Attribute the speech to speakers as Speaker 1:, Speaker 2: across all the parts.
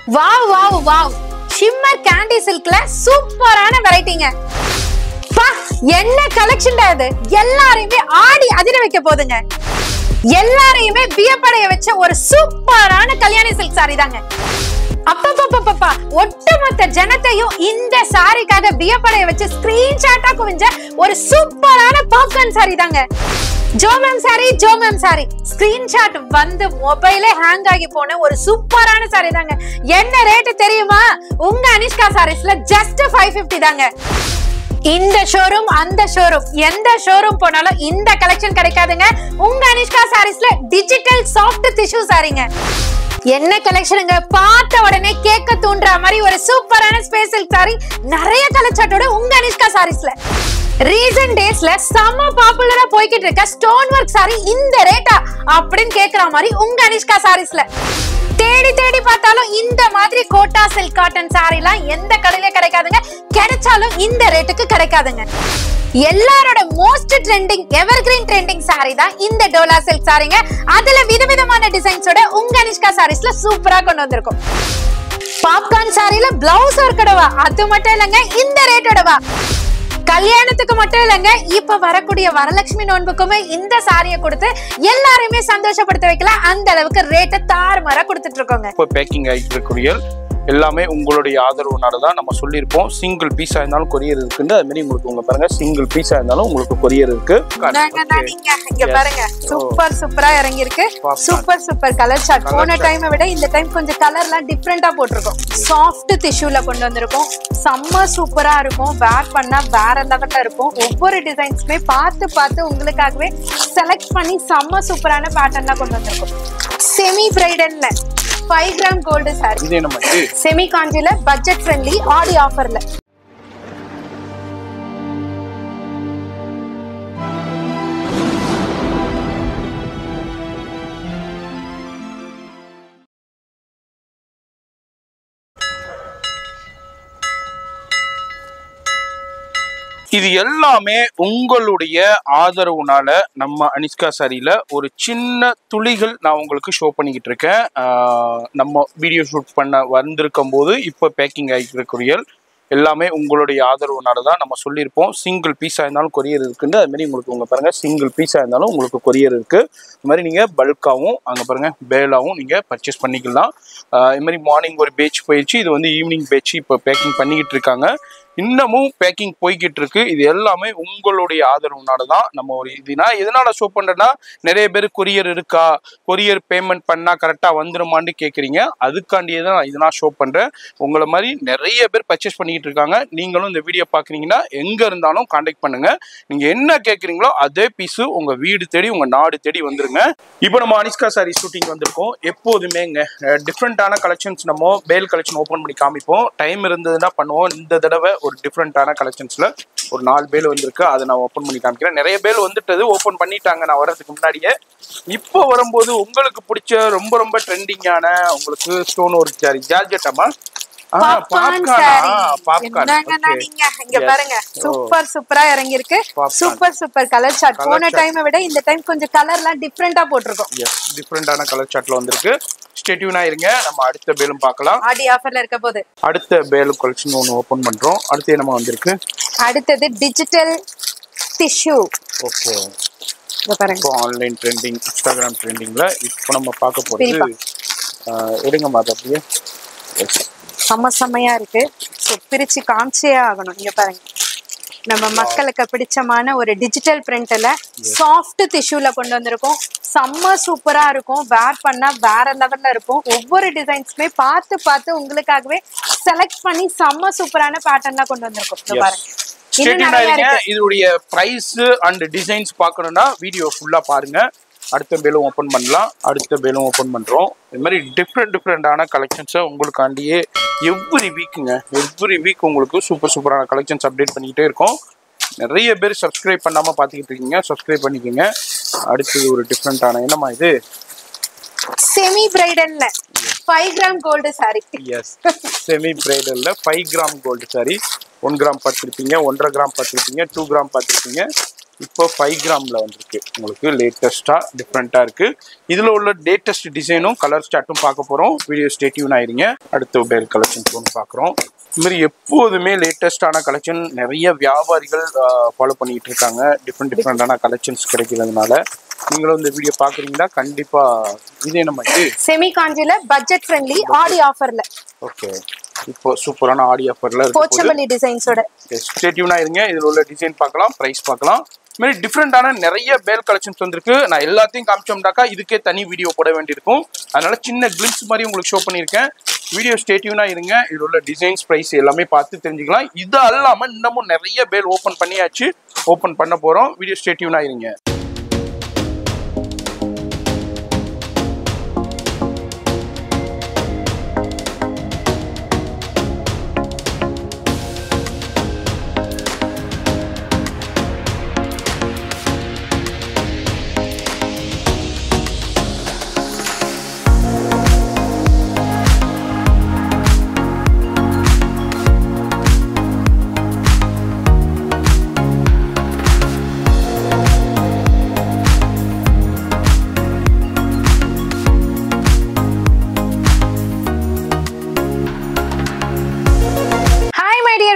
Speaker 1: Wow wow wow, shimmer candy சில்க்ல சூப்பரான வெரைட்டிங்க. பா, என்ன கலெக்ஷன் இது! எல்லாரையுமே ஆடி அதிர வைக்க போதுங்க. எல்லாரையுமே வியப்படைய வச்ச ஒரு சூப்பரான கல்யாணி சில்க் சாரி தாங்க. அப்பப்பப்பப்பா, ஒட்டுமொத்த ஜனத்தையும் இந்த சாரிக்காக வியப்படைய வச்சு ஸ்கிரீன்ஷாட்டா குவிஞ்ச ஒரு சூப்பரான பாப்கார்ன் சாரி தாங்க. ஜோமம் சாரி ஸ்கிரீன்ஷாட் வந்து மொபைலே ஹேங் ஆகி போன ஒரு சூப்பரான சாரி தாங்க. என்ன ரேட் தெரியுமா? உங்க அனிஷ்கா சாரீஸ்ல ஜஸ்ட் 550 தாங்க. இந்த ஷோரூம் அந்த ஷோரூம், எந்த ஷோரூம் போனாலும் இந்த கலெக்ஷன் கிடைக்காதுங்க. உங்க அனிஷ்கா சாரீஸ்ல டிஜிட்டல் சாஃப்ட் டிஷ்யூ சாரிங்க. என்ன கலெக்ஷனுங்க! பார்த்த உடனே கேட்க தூண்டுற மாதிரி ஒரு சூப்பரான ஸ்பேஸ் சில்க் சாரி நிறைய கலெக்ஷனோட உங்க அனிஷ்கா சாரீஸ்ல. ரீசன்ட் டேஸ்ல செம பாப்புலரா போய்கிட்டு இருக்க ஸ்டோன் ஒர்க் சாரி இந்த ரேட்டா அப்படின்னு கேக்குற மாதிரி உங்க அனிஷ்கா சாரீஸ்ல. தேடி தேடி பார்த்தாலும் இந்த மாதிரி கோட்டா சில்க் காட்டன் சாரிலாம் எந்த கடையில கிடைக்காதுங்க. கிடைச்சாலும் இந்த ரேட்டுக்கு கிடைக்காதுங்க. எல்லாரோட most trending evergreen trending sorry தான் இந்த டோலா சில்க் சாரிங்க. அதுல விதவிதமான டிசைன்ஸோட உங்க அனிஷ்கா சாரீஸ்ல சூப்பரா கொண்டு வந்திருக்கும். பாப்கார்ன் சாரில பிளவுஸ் ஒர்க்கடவா, அது மட்டும் இல்லங்க இந்த ரேட்டோடவா. கல்யாணத்துக்கு மட்டும் இல்லங்க, இப்ப வரக்கூடிய வரலட்சுமி நோன்புக்குமே இந்த சாரியை கொடுத்து எல்லாரையுமே சந்தோஷப்படுத்த வைக்கலாம். அந்த அளவுக்கு ரேட்டை தாறுமாறா கொடுத்துட்டு இருக்கோங்க.
Speaker 2: இப்போ பேக்கிங் ஆகிட்டு இருக்கக்கூடிய எல்லாமே உங்களுடைய ஆதரவுனால தான் நம்ம சொல்லியிருப்போம். சிங்கிள் பீஸா இருந்தாலும் கொரியர் இருக்குன்னு. அது மாதிரி உங்களுக்கு உங்க பாருங்க, சிங்கிள் பீஸா இருந்தாலும் உங்களுக்கு கொரியர் இருக்கு.
Speaker 1: இங்க பாருங்க, சூப்பர் சூப்பரா இறங்கி இருக்கு. Super super colour chart. போன டைமை விட இந்த டைம் கொஞ்சம் கலர்லாம் டிஃப்ரெண்டா போட்டிருக்கோம். சாஃப்ட் டிஷ்யூல கொண்டு வந்திருக்கோம். செம்ம சூப்பரா இருக்கும். வேர் பண்ணா வேற லெவல்ல இருக்கும். ஒவ்வொரு டிசைன்ஸ்மே பார்த்து பார்த்து உங்களுக்காகவே செலக்ட் பண்ணி செம்ம சூப்பரான பேட்டர்ன்ல கொண்டு வந்திருக்கோம். செமி பிரைடல்ல 5 கிராம் கோல்டு சாரி.
Speaker 2: இது என்ன மாதிரி
Speaker 1: செமி காஞ்சில பட்ஜெட் ஃப்ரெண்ட்லி ஆடி ஆஃபர்ல.
Speaker 2: இது எல்லாமே உங்களுடைய ஆதரவுனால நம்ம அனிஷ்கா சாரியில ஒரு சின்ன துளிகள் நான் உங்களுக்கு ஷோ பண்ணிக்கிட்டு இருக்கேன். நம்ம வீடியோ ஷூட் பண்ண வந்திருக்கும் போது இப்போ பேக்கிங் ஆகிருக்கிற எல்லாமே உங்களுடைய ஆதரவுனால தான் நம்ம சொல்லியிருப்போம். சிங்கிள் பீஸாக இருந்தாலும் கொரியர் இருக்குன்னு. அதுமாரி உங்களுக்கு உங்கள் பாருங்கள், சிங்கிள் பீஸாக இருந்தாலும் உங்களுக்கு கொரியர் இருக்குது. இது மாதிரி நீங்கள் பல்காகவும் அங்கே பாருங்கள் பேலாகவும் நீங்கள் பர்ச்சேஸ் பண்ணிக்கலாம். இது மாதிரி மார்னிங் ஒரு பேட்ச் போயிடுச்சு. இது வந்து ஈவினிங் பேட்ச் இப்போ பேக்கிங் பண்ணிக்கிட்டு இருக்காங்க. இன்னமும் பேக்கிங் போய்கிட்டு இருக்கு. இது எல்லாமே உங்களுடைய ஆதரவுனால தான். நம்ம ஒரு இதுனா எதனால ஷோ பண்ணுறேன்னா, நிறைய பேர் கொரியர் இருக்கா, கொரியர் பேமெண்ட் பண்ணால் கரெக்டாக வந்துருமான்னு கேட்குறீங்க. அதுக்காண்டியே தான் நான் இதெல்லாம் ஷோ பண்ணுறேன். உங்களை மாதிரி நிறைய பேர் பர்ச்சேஸ் பண்ணிக்கிட்டு இருக்காங்க. நீங்களும் இந்த வீடியோ பார்க்குறீங்கன்னா எங்கே இருந்தாலும் கான்டாக்ட் பண்ணுங்கள். நீங்கள் என்ன கேட்குறீங்களோ அதே பீஸு உங்கள் வீடு தேடி உங்கள் நாடு தேடி வந்துருங்க. இப்போ நம்ம அனிஷ்கா சாரி ஷூட்டிங் வந்திருக்கோம். எப்போதுமேங்க டிஃப்ரெண்ட்டான கலெக்ஷன்ஸ் நம்ம பேல் கலெக்ஷன் ஓப்பன் பண்ணி காமிப்போம். டைம் இருந்ததுன்னா பண்ணுவோம். இந்த தடவை ஒரு டிஃப்ரெண்ட்டான கலெக்ஷன்ஸில் ஒரு 4 பேல் வந்திருக்கு. அதை நான் ஓப்பன் பண்ணி காமிக்கிறேன். நிறைய பேல் வந்துட்டது ஓப்பன் பண்ணிட்டாங்க நான் வர்றதுக்கு முன்னாடியே. இப்போ வரும்போது உங்களுக்கு பிடிச்ச ரொம்ப ரொம்ப ட்ரெண்டிங்கான உங்களுக்கு ஸ்டோன் ஒர்க் சாரி ஜார்ஜெட்டாமா
Speaker 1: சூப்பர் சூப்பரா இறங்கி இருக்கு. Super super colour chart. போன டைமை விட இந்த டைம் கொஞ்சம் கலர்லாம் டிஃப்ரெண்டா போட்டிருக்கோம்.
Speaker 2: டிஃப்ரெண்டான கலர் சார்ட்ல வந்திருக்கு. ஸ்டே டியூனா இருங்க. நம்ம அடுத்த பேலும் பார்க்கலாம்.
Speaker 1: ஆடி ஆஃபர்ல இருக்க போது
Speaker 2: அடுத்த பேல் கலெக்ஷன் ஒன்று ஓபன் பண்றோம். அடுத்து என்னமா வந்திருக்கு?
Speaker 1: அடுத்தது டிஜிட்டல் டிஷ்யூ.
Speaker 2: ஓகே,
Speaker 1: இத பாருங்க.
Speaker 2: இப்போ ஆன்லைன் ட்ரெண்டிங், இன்ஸ்டாகிராம் ட்ரெண்டிங்ல இப்போ நம்ம பார்க்க போறது எடுங்க மாதிரி அப்படியே
Speaker 1: செம்மையா இருக்கு. ஸோ பிரிச்சு காமிச்சே ஆகணும். இங்க பாருங்க, நம்ம மக்களுக்கு பிடிச்சமான ஒரு டிஜிட்டல் பிரிண்ட்ல சாஃப்ட் டிஷ்யூல கொண்டு வந்திருக்கோம். செம்ம சூப்பரா இருக்கும். வேர் பண்ணா வேற லெவல்ல இருக்கும். ஒவ்வொரு டிசைன்ஸ்மே பார்த்து பார்த்து உங்களுக்காகவே செலக்ட் பண்ணி செம்ம சூப்பரான பேட்டர்ன்ல கொண்டு வந்திருக்கோம். பாருங்க,
Speaker 2: இதோடைய பிரைஸ் அண்ட் டிசைன்ஸ் பார்க்கணும்னா வீடியோ ஃபுல்லா பாருங்க. அடுத்த பேலும் ஓப்பன் பண்ணலாம். அடுத்த பேலும் ஓப்பன் பண்றோம். இது மாதிரி டிஃப்ரெண்டான கலெக்ஷன்ஸை உங்களுக்காண்டியே எவ்ரி வீக் உங்களுக்கு சூப்பரான கலெக்ஷன்ஸ் அப்டேட் பண்ணிக்கிட்டே இருக்கோம். நிறைய பேர் சப்ஸ்கிரைப் பண்ணாம பார்த்துக்கிட்டு இருக்கீங்க. சப்ஸ்கிரைப் பண்ணிக்கோங்க. அடுத்தது ஒரு டிஃப்ரெண்டான என்னமா இது?
Speaker 1: செமி பிரைடல்ல 5 gram gold sari.
Speaker 2: Yes, semi பிரைடல்ல 5 கிராம் கோல்டு சாரி. 1 கிராம் பார்த்துருப்பீங்க, 1.5 கிராம் பார்த்துருப்பீங்க, 2 கிராம் பார்த்துருப்பீங்க. இப்போ 5 கிராம்ல வந்திருக்கு உங்களுக்கு. லேட்டஸ்டா டிஃப்ரெண்டா இருக்கு. இதுல உள்ள லேட்டஸ்ட் டிசைனும் கலர் ஸ்டார்ட்டும் பார்க்க போறோம். வீடியோ ஸ்டே டியூன் ஆயிருங்க. அடுத்த பேர் கலெக்ஷன்ஸ் ஒன்று பார்க்குறோம். இது மாதிரி எப்போதுமே லேட்டஸ்டான கலெக்ஷன் நிறைய வியாபாரிகள் ஃபாலோ பண்ணிட்டு இருக்காங்க. டிஃப்ரெண்டான கலெக்ஷன்ஸ் கிடைக்கிறதுனால நீங்களும் இந்த வீடியோ பாக்குறீங்களா? கண்டிப்பா. இதே நம்ம இது
Speaker 1: செமி காஞ்சில பட்ஜெட் ஃப்ரெண்ட்லி ஆடி ஆஃபர்ல.
Speaker 2: ஓகே, இப்போ சூப்பரான ஆடி ஆஃபர்ல
Speaker 1: போச்சம்பள்ளி டிசைன்ஸோட
Speaker 2: ஸ்டே டியூன் ஆயிருங்க. இதுல உள்ள டிசைன் பார்க்கலாம், பிரைஸ் பார்க்கலாம். இது மாதிரி டிஃப்ரெண்டான நிறைய பேல் கலெக்ஷன்ஸ் வந்திருக்கு. நான் எல்லாத்தையும் காமிச்சோம்னாக்கா இதுக்கே தனி வீடியோ போட வேண்டியிருக்கும். அதனால சின்ன கிளிம்ஸ் மாதிரி உங்களுக்கு ஷோ பண்ணியிருக்கேன். வீடியோ ஸ்டே டியூனா இருங்க. இதுல உள்ள டிசைன்ஸ், பிரைஸ் எல்லாமே பார்த்து தெரிஞ்சுக்கலாம். இது அல்லாம இன்னமும் நிறைய பேல் ஓபன் பண்ணியாச்சு, ஓபன் பண்ண போறோம். வீடியோ ஸ்டே டியூனா இருங்க.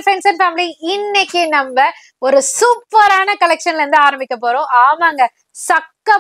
Speaker 1: ஃப்ரெண்ட்ஸ் அண்ட் ஃபேமிலி, இன்னைக்கு நம்ம ஒரு சூப்பரான கலெக்ஷன்ல இருந்து ஆரம்பிக்க போறோம். ஆமாங்க,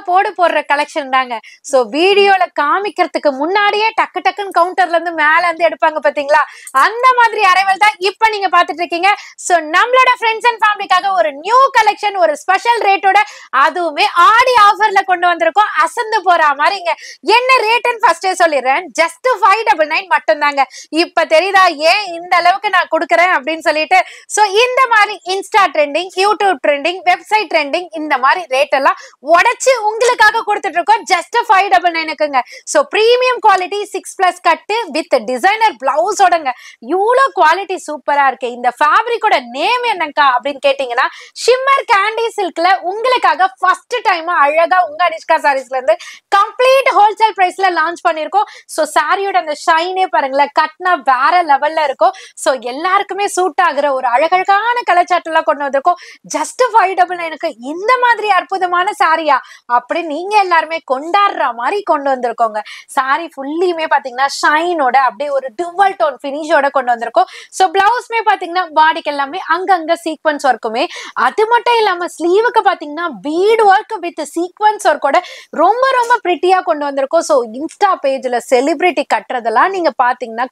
Speaker 1: போடு போடுற கலெக்ஷன் தாங்க. சோ வீடியோல காமிக்கிறதுக்கு முன்னாடியே டக்கு டக்குன்னு கவுண்டர்ல இருந்து மேல இருந்து எடுப்பாங்க பாத்தீங்களா, அந்த மாதிரி அரைவல் தான் இப்ப நீங்க பாத்துட்டு இருக்கீங்க. சோ நம்மளோட ஃப்ரெண்ட்ஸ் அண்ட் ஃபேமிலிக்காக ஒரு நியூ கலெக்ஷன், ஒரு ஸ்பெஷல் ரேட்டோட, அதுவுமே ஆடி ஆஃபர்ல கொண்டு வந்திருக்கோம். அசந்து போற மாதிரிங்க. என்ன ரேட்னு ஃபர்ஸ்டே சொல்லிடுறேன். ஜஸ்ட் 599 மட்டும் தாங்க. இப்ப தெரியுதா ஏன் இந்த அளவுக்கு நான் கொடுக்குறேன் அப்படின்னு சொல்லிட்டு. சோ இந்த மாதிரி insta trending, YouTube trending, website trending, இந்த மாதிரி ரேட் எல்லாம் உடைச்சு உங்களுக்காக கொடுத்துட்டு இருக்கோம். ஜஸ்ட் 599க்குங்க. சோ பிரீமியம் குவாலிட்டி 6+ கட்டு வித் டிசைனர் பிளவுஸோடங்க. இவ்வளவு குவாலிட்டி சூப்பரா இருக்கு. இந்த ஃபேப்ரிக்கோட நேம் என்னக்கா அப்படின்னு கேட்டீங்கன்னா, ஷிம்மர் கேண்டி சில்க்ல உங்களுக்காக ஃபர்ஸ்ட் டைம் அழகா உங்க அனிஷ்கா சாரீஸ்ல இருந்து கம்ப்ளீட் ஹோல்சேல் பிரைஸ்ல லான்ச் பண்ணிருக்கோம். சோ சாரியோட அந்த ஷைனே பாருங்களேன், கட்னா வேற லெவல்ல இருக்கும். சோ எல்லாருக்குமே சூட் ஆகுற ஒரு அழகழகான கலர் சார்ட் எல்லாம் கொண்டு வந்திருக்கோம். ஜஸ்ட் 599க்கு இந்த மாதிரி அற்புதமான சாரியா அப்படி நீங்க எல்லாருமே கொண்டாடுற மாதிரி கொண்டு வந்திருக்கோங்க. சாரி ஃபுல்லியுமே பாத்தீங்கன்னா ஷைனோட அப்படியே ஒரு டுவல் டோன் பினிஷோட கொண்டு வந்திருக்கோம். சோ பிளவுஸ்மே பாத்தீங்கன்னா பாடிக்கு எல்லாமே அங்கங்க சீக்வன்ஸ் ஒர்க்குமே, அது மட்டும் இல்லாம ஸ்லீவுக்கு பாத்தீங்கன்னா பீட் ஒர்க் வித் சீக்வன்ஸ் ஒர்க்கோட ரொம்ப ரொம்ப பிரிட்டியா கொண்டு வந்திருக்கோம். சோ இன்ஸ்டா பேஜ்ல செலிபிரிட்டி கட்டுறதெல்லாம் நீங்க பாத்தீங்கன்னா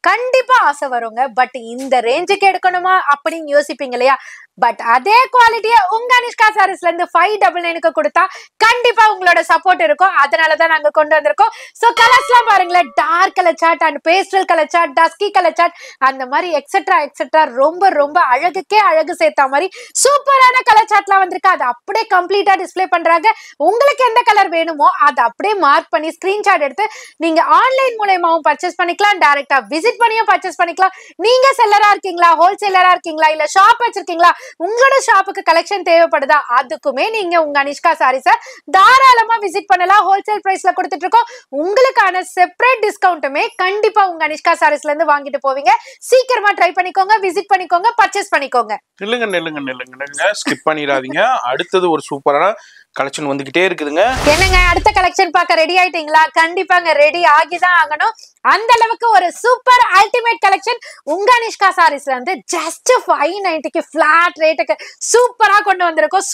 Speaker 1: கண்டிப்பா ஆசை வருங்க. பட் இந்த ரேஞ்சுக்கு எடுக்கணுமா அப்படின்னு யோசிப்பீங்க இல்லையா? பட் அதே குவாலிட்டியை உங்க அனிஷ்கா சாரீஸ்ல இருந்து 599க்கு கொடுத்தா கண்டிப்பா உங்களோட சப்போர்ட் இருக்கும். அதனாலதான் நாங்க கொண்டு வந்திருக்கோம். சோ கலர்ஸ்லாம் பாருங்களேன், dark colour chart and pastel colour chart, dusky colour chart, அந்த மாதிரி எக்ஸெட்ரா ரொம்ப ரொம்ப அழகுக்கே அழகு சேர்த்த மாதிரி சூப்பரான கலர் சார்ட்லாம் வந்திருக்கு. அது அப்படியே கம்ப்ளீட்டா டிஸ்பிளே பண்றாங்க. உங்களுக்கு எந்த கலர் வேணுமோ அதை அப்படியே மார்க் பண்ணி ஸ்கிரீன்ஷாட் எடுத்து நீங்க ஆன்லைன் மூலமாவும் பர்ச்சேஸ் பண்ணிக்கலாம், டைரக்டா விசிட் பண்ணியும் பர்ச்சேஸ் பண்ணிக்கலாம். நீங்க செல்லரா இருக்கீங்களா, ஹோல்சேலரா இருக்கீங்களா, இல்ல ஷாப் வச்சிருக்கீங்களா, உங்களோட ஷாப்புக்கு கலெக்ஷன் தேவைப்படுதா, அதுக்குமே நீங்க உங்க அனிஷ்கா சாரீஸை தாராளமா விசிட் பண்ணலாம். ஹோல்சேல் பிரைஸ்ல கொடுத்துட்டு இருக்கோம். உங்களுக்கான செப்பரேட் டிஸ்கவுண்ட்டுமே கண்டிப்பா உங்க அனிஷ்கா சாரீஸ்ல இருந்து வாங்கிட்டு போவீங்க. சீக்கிரமா ட்ரை பண்ணிக்கோங்க, விசிட் பண்ணிக்கோங்க, பர்ச்சேஸ் பண்ணிக்கோங்க.
Speaker 2: நில்லுங்க, ஸ்கிப் பண்ணிடாதீங்க. அடுத்தது ஒரு சூப்பரான கலெக்ஷன் வந்துகிட்டே இருக்குதுங்க.
Speaker 1: என்னங்க, அடுத்த கலெக்ஷன் பார்க்க ரெடி ஆயிட்டீங்களா? கண்டிப்பாங்க, ரெடி ஆகிதான் ஆகணும். அந்த அளவுக்கு ஒரு சூப்பர் அல்டிமேட் கலெக்ஷன் உங்க அனிஷ்கா சாரீஸ்ல இருந்து ஜஸ்ட் 590க்கு பிளாட் ரேட்டுக்கு சூப்பரா கொண்டு வந்திருக்கோம்.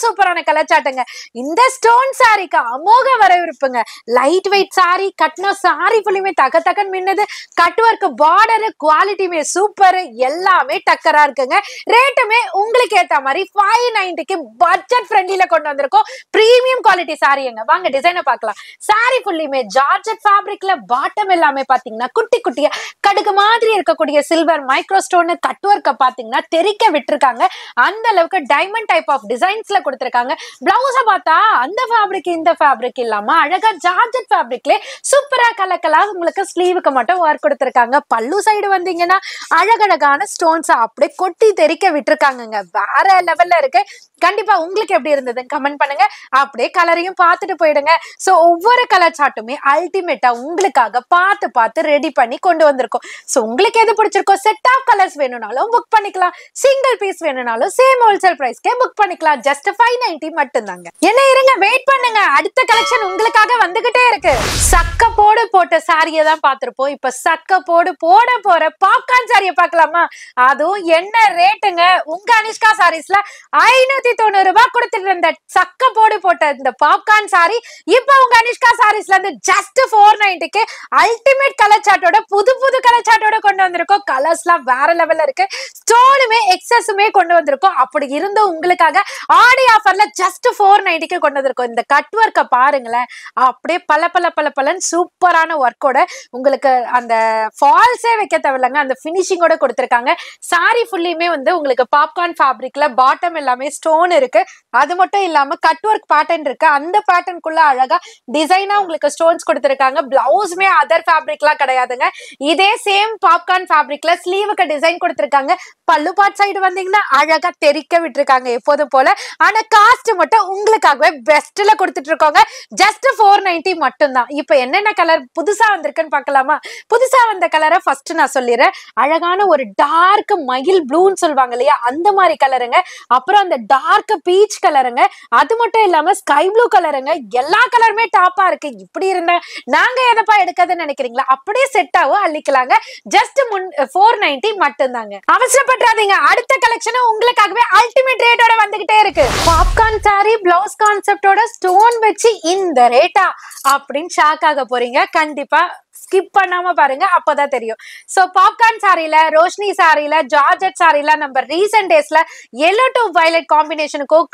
Speaker 1: சூப்பரான கலர் சாட்டுங்க. இந்த ஸ்டோன் சாரிக்கு அமோக வரவிருப்புங்க. லைட் வெயிட் சாரி, கட்னா சாரி ஃபுல்லுமே தகன்னு மின்னது, கட் ஒர்க், பார்டர் குவாலிட்டியுமே சூப்பர், எல்லாமே டக்கரா இருக்குங்க. ரேட்டுமே உங்களுக்கு ஏத்த மாதிரி 590க்கு பட்ஜெட் ஃப்ரெண்ட்லில கொண்டு வந்திருக்கோம். பிரீமியம் குவாலிட்டி சாரிங்க. வாங்க டிசைனை பார்க்கலாம். சாரி ஃபுல்லுமே ஜார்ஜெட் ஃபேப்ரிக்ல, பாட்டம் எல்லாமே பாத்தீங்கன்னா குட்டியா கடுகு மாதிரி இருக்கக்கூடிய சில்வர் மைக்ரோ ஸ்டோன், கட் ஒர்க்க பாத்தீங்கன்னா தெறிக்க விட்டுருக்காங்க. அந்த அளவுக்கு டைமண்ட் டைப் ஆஃப் டிசைன்ஸ்ல கொடுத்திருக்காங்க. பிளவுஸ பார்த்தா அந்த ஃபேப்ரிக் இந்த ஃபேப்ரிக் இல்லாம அழகா ஜார்ஜெட் ஃபேப்ரிக்ல சூப்பரா கலக்கலா உங்களுக்கு ஸ்லீவுக்கு மட்டும் ஒர்க் கொடுத்திருக்காங்க. பல்லு சைடு வந்தீங்கன்னா அழகழகான ஸ்டோன்ஸ் அப்படியே கொட்டி தெறிக்க விட்டுருக்காங்க. வேற லெவல்ல இருக்கு. கண்டிப்பா உங்களுக்கு எப்படி இருந்ததுன்னு கமெண்ட் பண்ணுங்க. அப்படியே கலரையும் பார்த்துட்டு போயிடுங்க. சோ ஒவ்வொரு கலர் சார்ட்டுமே அல்டிமேட்டா உங்களுக்காக பார்த்து பார்த்து ரெடி பண்ணி கொண்டு வந்திருக்கோம். சோ உங்களுக்கு எது பிடிச்சிருக்கோ செட் ஆஃப் கலர்ஸ் வேணும்னாலும் புக் பண்ணிக்கலாம். சிங்கிள் பீஸ் வேணும்னாலும் சேம் ஹோல்சேல் பிரைஸ்க்கே புக் பண்ணிக்கலாம். ஜஸ்ட் 590 மட்டும் தாங்க. என்ன இருங்க, வெயிட் பண்ணுங்க, அடுத்த கலெக்ஷன் உங்களுக்காக வந்துகிட்டே இருக்கு. சக்க போடு போட்ட சாரியை தான் பார்த்திருப்போம். இப்ப சக்க போடு போட போற பாப்கார்ன் சாரியை பார்க்கலாமா? அதுவும் என்ன ரேட்டுங்க, உங்க அனிஷ்கா சாரீஸ்ல 590 ரூபாய் கொடுத்துட்டு இருந்த சக்க போடு போட்ட இந்த பாப்கார்ன் சாரி இப்ப உங்க அனிஷ்கா சாரீஸ்ல இருந்து ஜஸ்ட் 490க்கு அல்டிமேட் கலர் சார்ட்டோட புது புது கலர் சார்ட்டோட கொண்டு வந்திருக்கோம். கலர்ஸ்லாம் வேற லெவல்ல இருக்கு. ஸ்டோனுமே எக்ஸஸுமே கொண்டு வந்திருக்கோம். அப்படி இருந்த உங்களுக்காக ஆடி ஆஃபர்ல ஜஸ்ட் 490க்கு கொண்டு வந்திருக்கோம். இந்த கட் ஒர்க்கை பாருங்களேன், அப்படியே பல பல பல பலன்னு சூப்பரான ஒர்க்கோட உங்களுக்கு அந்த ஃபால்ஸே வைக்க தேவையில்லைங்க, அந்த பினிஷிங்கோட கொடுத்திருக்காங்க. சாரி ஃபுல்லியுமே வந்து உங்களுக்கு பாப்கார்ன் ஃபேப்ரிக்ல பாட்டம் எல்லாமே ஸ்டோன் இருக்கு. அது மட்டும் இல்லாம கட் ஒர்க் பேட்டர்ன் இருக்கு. அந்த பேட்டர்னுக்குள்ள அழகா டிசைனா உங்களுக்கு ஸ்டோன்ஸ் கொடுத்திருக்காங்க. பிளவுஸ்மே அதர் ஃபேப்ரிக்லாம் கிடையாதுங்க. இதே சேம் பாப்கார்ன் ஃபேப்ரிக்ல ஸ்லீவுக்கு டிசைன் கொடுத்திருக்காங்க. பல்லு பார்ட் சைடு வந்தீங்கன்னா அழகா தெரிக்க விட்டுருக்காங்க எப்போதும் போல. ஆனா காஸ்ட் மட்டும் உங்களுக்காகவே பெஸ்ட்ல கொடுத்துட்டு இருக்கோங்க. ஜஸ்ட் 490 மட்டும் தான். இப்ப என்னென்ன கலர் புதுசா வந்திருக்குன்னு பார்க்கலாமா? புதுசா வந்த கலரை ஃபர்ஸ்ட் நான் சொல்லிடுறேன். அழகான ஒரு டார்க் மயில் ப்ளூன்னு சொல்லுவாங்க இல்லையா, அந்த மாதிரி கலருங்க. அப்புறம் அந்த டார்க் பீச் கலருங்க. அது மட்டும் இல்லாம ஸ்கை ப்ளூ கலருங்க. எல்லா கலருமே டாப்பா இருக்கு. இப்படி இருந்தா நாங்க எதப்பா எடுக்கிறதுன்னு நினைக்கிறீங்களா? அப்படியே செட் ஆகும், அள்ளிக்கலாங்க. ஜஸ்ட் 490 மட்டும் தாங்க. அவசரப்படாதீங்க, அடுத்த கலெக்ஷன் உங்களுக்காகவே அல்டிமேட் ரேட்டோட வந்துகிட்டே இருக்கு. பாப்கார்ன் சாரி பிளவுஸ் கான்செப்டோட ஸ்டோன் வச்சு இந்த ரேட்டா அப்படின்னு ஷாக் ஆக போறீங்க. கண்டிப்பா ஸ்கிப் பண்ணாம பாருங்க, அப்பதான் தெரியும். சோ பாப்கார்ன் சாரில, ரோஷினி சாரில, ஜார்ஜெட் சாரில நம்ம ரீசன்ட் டேஸ்ல yellow to violet காம்பினேஷனுக்கும்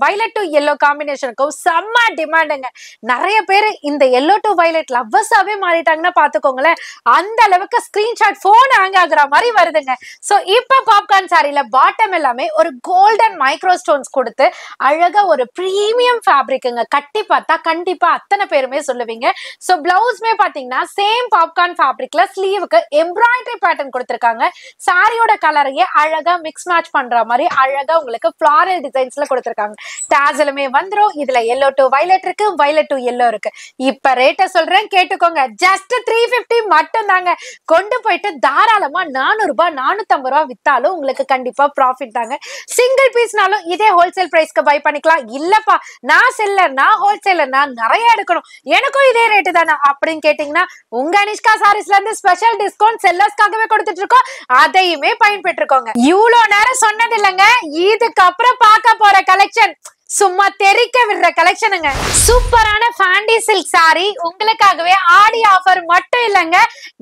Speaker 1: violet to yellow காம்பினேஷனுக்கும் செம்ம டிமாண்டுங்க. நிறைய பேர் இந்த yellow to violet லவ்வர்ஸாவே மாறிட்டாங்கன்னா பாத்துக்கோங்களேன். அந்த அளவுக்கு ஸ்கிரீன்ஷாட் போன் ஹேங் ஆகுற மாதிரி வருதுங்க. சோ இப்ப பாப்கார்ன் சாரில பாட்டம் எல்லாமே ஒரு கோல்டன் மைக்ரோ ஸ்டோன்ஸ் கொடுத்து அழகா ஒரு பிரீமியம் ஃபேப்ரிக்குங்க. கட்டி பார்த்தா கண்டிப்பா அத்தனை பேருமே சொல்லுவீங்க. சோ பிளவுஸ்மே பாத்தீங்கன்னா சேம் பாப்கார்ன் ஃபேப்ரிக்ல ஸ்லீவுக்கு எம்ப்ராய்டரி பேட்டர்ன் கொடுத்திருக்காங்க. சாரியோட கலரையே அழகா மிக்ஸ் மேட்ச் பண்ற மாதிரி அழகா உங்களுக்கு ஃப்ளாரல் டிசைன்ஸ்ல கொடுத்திருக்காங்க. டாசலுமே வந்துரும். இதுல yellow to violet இருக்கு, violet to yellow இருக்கு. இப்ப ரேட்ட சொல்றேன், கேட்டுக்கோங்க. ஜஸ்ட் 350 மட்டும் தாங்க. கொண்டு போயிட்டு தாராளமா 400 ரூபாய் 450 ரூபாய் வித்தாலும் உங்களுக்கு கண்டிப்பா ப்ராஃபிட் தாங்க. சிங்கிள் பீஸ்னாலும் இதே ஹோல்சேல் பிரைஸ்க்கு பை பண்ணிக்கலாம். இல்லப்பா நான் செல்லர், நான் ஹோல்சேலர், நான் நிறைய எடுக்கணும், எனக்கும் இதே ரேட்டு தானே அப்படின்னு கேட்டீங்கன்னா உங்க அனிஷ்கா சாரீஸ்ல இருந்து ஸ்பெஷல் டிஸ்கவுண்ட் செல்லர்ஸ்க்காகவே கொடுத்துட்டு இருக்கோம். அதையுமே பயன்பெற்றுக்கோங்க. இவ்வளவு நேரம் சொன்னது இல்லைங்க, இதுக்கப்புறம் பார்க்க போற கலெக்ஷன் சும்மா தெரிக்க விடுற கலெக்ஷனுங்க. சூப்பரான ஃபேண்டி சில்க் சாரி உங்களுக்காகவே ஆடி ஆஃபர் மட்டும் இல்லைங்க,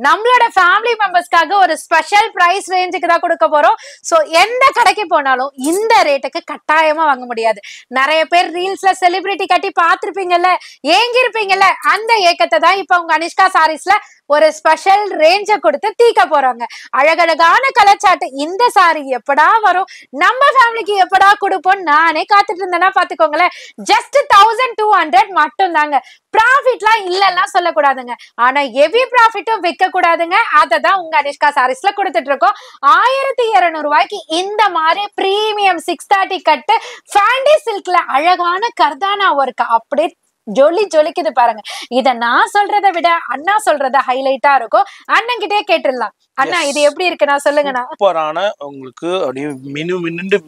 Speaker 1: நம்மளோட ஃபேமிலி மெம்பர்ஸ்க்காக ஒரு ஸ்பெஷல் பிரைஸ் ரேஞ்சுக்கு தான் கொடுக்க போறோம். சோ எந்த கடைக்கு போனாலும் இந்த ரேட்டுக்கு கட்டாயமா வாங்க முடியாது. நிறைய பேர் ரீல்ஸ்ல செலிபிரிட்டி கட்டி பார்த்திருப்பீங்கல்ல, ஏங்கி இருப்பீங்கல்ல, அந்த ஏக்கத்தை தான் இப்ப உங்க அனிஷ்கா சாரீஸ்ல ஒரு ஸ்பெஷல் ரேஞ்ச கொடுத்து தீக்க போறாங்க. அழகழகான கலர் சார்ட். இந்த சாரி எப்படா வரும், நம்ம ஃபேமிலிக்கு எப்படா கொடுப்போம் நானே காத்துட்டு இருந்தேன்னா பாத்துக்கோங்களேன். ஜஸ்ட் 1200 மட்டும் தாங்க. ப்ராஃபிட்லாம் இல்லன்னா சொல்லக்கூடாதுங்க, ஆனா ஹெவி ப்ராஃபிட்டும் வைக்க கூடாதுங்க. அததான் உங்க அனிஷ்கா சாரீஸ்ல கொடுத்துட்டு இருக்கோம். 1200 ரூபாய்க்கு இந்த மாதிரி பிரீமியம் 630 கட்டு ஃபேண்டி சில்க்ல அழகான கர்தானா ஒர்க் அப்படியே ஜொலி ஜொலிக்குது பாருங்க. இத நான் சொல்றதை விட அண்ணா சொல்றத ஹைலைட்டா இருக்கும். அண்ணன் கிட்டே கேட்டுடலாம். அண்ணா இது எப்படி இருக்குன்னா சொல்லுங்கண்ணா.
Speaker 2: சூப்பரான உங்களுக்கு அப்படியே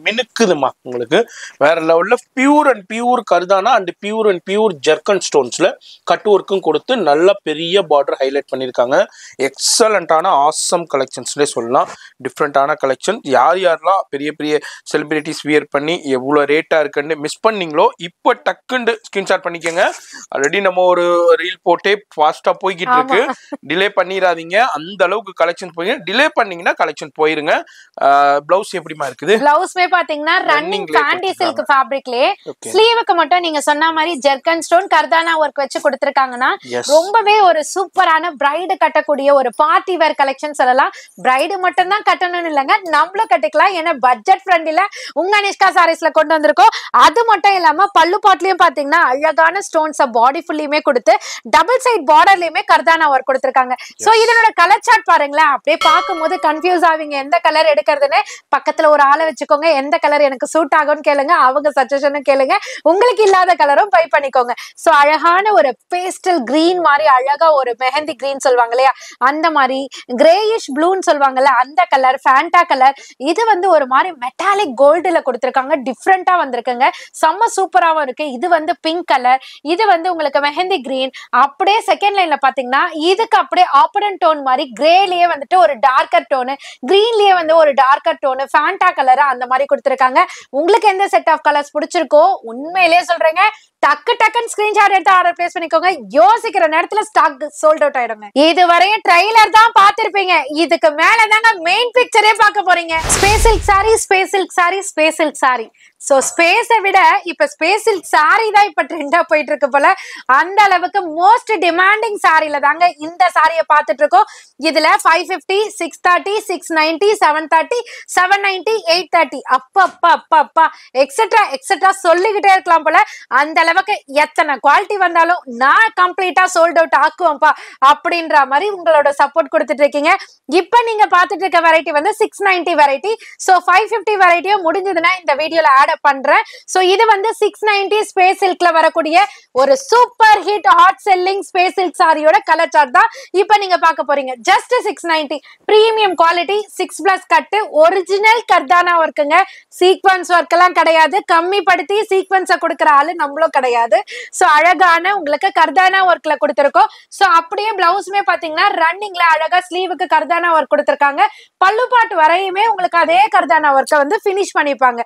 Speaker 2: மினுக்குதுமா. உங்களுக்கு வேற லெவல்ல பியூர் அண்ட் பியூர் கர்தானா அண்ட் பியூர் ஜெர்கன் ஸ்டோன்ஸ்ல கட் ஒர்க்கும் கொடுத்து நல்ல பெரிய பார்டர் ஹைலைட் பண்ணியிருக்காங்க. எக்ஸலண்டான ஆசம் கலெக்ஷன்ஸ்லேயே சொல்லலாம். டிஃப்ரெண்டான கலெக்ஷன். யாரெல்லாம் பெரிய பெரிய செலிபிரிட்டிஸ் வியர் பண்ணி எவ்வளோ ரேட்டா இருக்குன்னு மிஸ் பண்ணீங்களோ இப்போ டக்குன்னு ஸ்கிரீன்ஷாட் பண்ணிக்கோங்க. ஆல்ரெடி நம்ம ஒரு ரீல் போட்டே ஃபாஸ்டா போய்கிட்டு இருக்கு. டிலே பண்ணிடாதீங்க. அந்த அளவுக்கு கலெக்ஷன் போய் டிலே பண்ணீங்கன்னா கலெக்ஷன் போயிருங்க. பிளவுஸ் எப்படிமா இருக்குது?
Speaker 1: பிளவுஸ்மே பாத்தீங்கன்னா ரன்னிங் ஃபேண்டி சில்க் ஃபேப்ரிக்லயே ஸ்லீவுக்கு மட்டும் நீங்க சொன்ன மாதிரி ஜெர்கன் ஸ்டோன் கர்தானா ஒர்க் வச்சு கொடுத்திருக்காங்கன்னா ரொம்பவே ஒரு சூப்பரான பிரைடு கட்டக்கூடிய ஒரு பார்ட்டி வேர் கலெக்ஷன் சொல்லலாம். பிரைடு மட்டும் தான் கட்டணும்னு இல்லைங்க, நம்மளும் கட்டிக்கலாம். ஏன்னா பட்ஜெட் ஃப்ரெண்ட்ல உங்க அனிஷ்கா சாரீஸ்ல கொண்டு வந்திருக்கோம். அது மட்டும் இல்லாம பல்லு பாட்லயும் பாத்தீங்கன்னா அழகான ஸ்டோன்ஸ் பாடி ஃபுல்லியுமே கொடுத்து டபுள் சைட் பார்டர்லயுமே கர்தானா ஒர்க் கொடுத்திருக்காங்க. சோ இதனோட கலர் சார்ட் பாருங்களேன், அப்படியே பார்க்கும்போது கன்ஃபியூஸ் ஆவீங்க எந்த கலர் எடுக்கிறதுன்னு. பக்கத்துல ஒரு ஆளை வச்சுக்கோங்க, எந்த கலர் எனக்கு சூட் ஆகும்னு கேளுங்க, அவங்க சஜஷனும் கேளுங்க, உங்களுக்கு இல்லாத கலரும் பை பண்ணிக்கோங்க. சோ அழகான ஒரு பேஸ்டல் கிரீன் மாதிரி, அழகா ஒரு மெஹந்தி கிரீன் சொல்லுவாங்க இல்லையா அந்த மாதிரி, கிரேயிஷ் ப்ளூன்னு சொல்லுவாங்கல்ல அந்த கலர், ஃபேண்டா கலர், இது வந்து ஒரு மாதிரி மெட்டாலிக் கோல்டுல கொடுத்திருக்காங்க, டிஃப்ரெண்டா வந்திருக்குங்க, செம்ம சூப்பராவும் இருக்கு. இது வந்து பிங்க் கலர், இது வந்து உங்களுக்கு மெஹந்தி கிரீன். அப்படியே செகண்ட் லைன்ல பாத்தீங்கன்னா இதுக்கு அப்படியே ஆப்பரண்ட் டோன் மாதிரி கிரேலயே வந்துட்டு ஒரு டார்க்கர் டோனு, கிரீன்லயே வந்து ஒரு டார்க்கர் டோனு, ஃபேண்டா கலர் அந்த மாதிரி கொடுத்திருக்காங்க. உங்களுக்கு எந்த செட் ஆஃப் கலர்ஸ் பிடிச்சிருக்கோ உண்மையிலேயே சொல்றேங்க டக்கு டக்குன்னு ஸ்கிரீன்ஷாட் எடுத்து ஆர்டர் பிளேஸ் பண்ணிக்கோங்க. யோசிக்கிற நேரத்துல ஸ்டாக் சோல்ட் அவுட் ஆயிடுங்க. இதுவரையும் ட்ரைலர் தான் பார்த்திருப்பீங்க, இதுக்கு மேலதாங்க மெயின் பிக்சரே பார்க்க போறீங்க. Space silk sorry, space silk sorry, space silk sorry. So ஸ்பேஸை விட இப்ப ஸ்பேஸ் சில்க் சாரி தான் இப்ப ட்ரெண்டா போயிட்டு இருக்கு போல. அந்த அளவுக்கு மோஸ்ட் டிமாண்டிங் சாரில தாங்க இந்த சாரியை பார்த்துட்டு இருக்கோம். இதுல 550, 630, 690, 730, 790, 830 அப்பா எக்ஸெட்ரா எக்ஸெட்ரா சொல்லிக்கிட்டே இருக்கலாம் போல. அந்த அளவுக்கு எத்தனை குவாலிட்டி வந்தாலும் நான் கம்ப்ளீட்டா சோல்ட் அவுட் ஆக்குவேன்ப்பா அப்படின்ற மாதிரி உங்களோட சப்போர்ட் கொடுத்துட்டு இருக்கீங்க. இப்ப நீங்க பார்த்துட்டு இருக்க வெரைட்டி வந்து 690 வெரைட்டி. சோ 550 வெரைட்டியும் முடிஞ்சதுன்னா இந்த வீடியோல ஆட் பண்றேன். சோ இது வந்து 690 ஸ்பேஸ் சில்க்ல வரக்கூடிய ஒரு super hit hot selling space silk சாரியோட கலர் சார்ட் தான் இப்ப நீங்க பார்க்க போறீங்க. ஜஸ்ட் 690 பிரீமியம் குவாலிட்டி 6+ கட்டு ஒரிஜினல் கர்தானா ஒர்க்குங்க. சீக்வன்ஸ் ஒர்க் எல்லாம் கிடையாது, கம்மி படுத்தி சீக்வன்ஸை கொடுக்குற ஆளு நம்மளும் கிடையாது. சோ அழகான உங்களுக்கு கர்தானா ஒர்க்ல கொடுத்திருக்கோம். சோ அப்படியே பிளவுஸ்மே பாத்தீங்கன்னா ரன்னிங்ல அழகா ஸ்லீவுக்கு கர்தானா ஒர்க் கொடுத்திருக்காங்க. பல்லு பாட்டு வரையுமே உங்களுக்கு அதே கர்தானா ஒர்க்கை வந்து பினிஷ் பண்ணிப்பாங்க.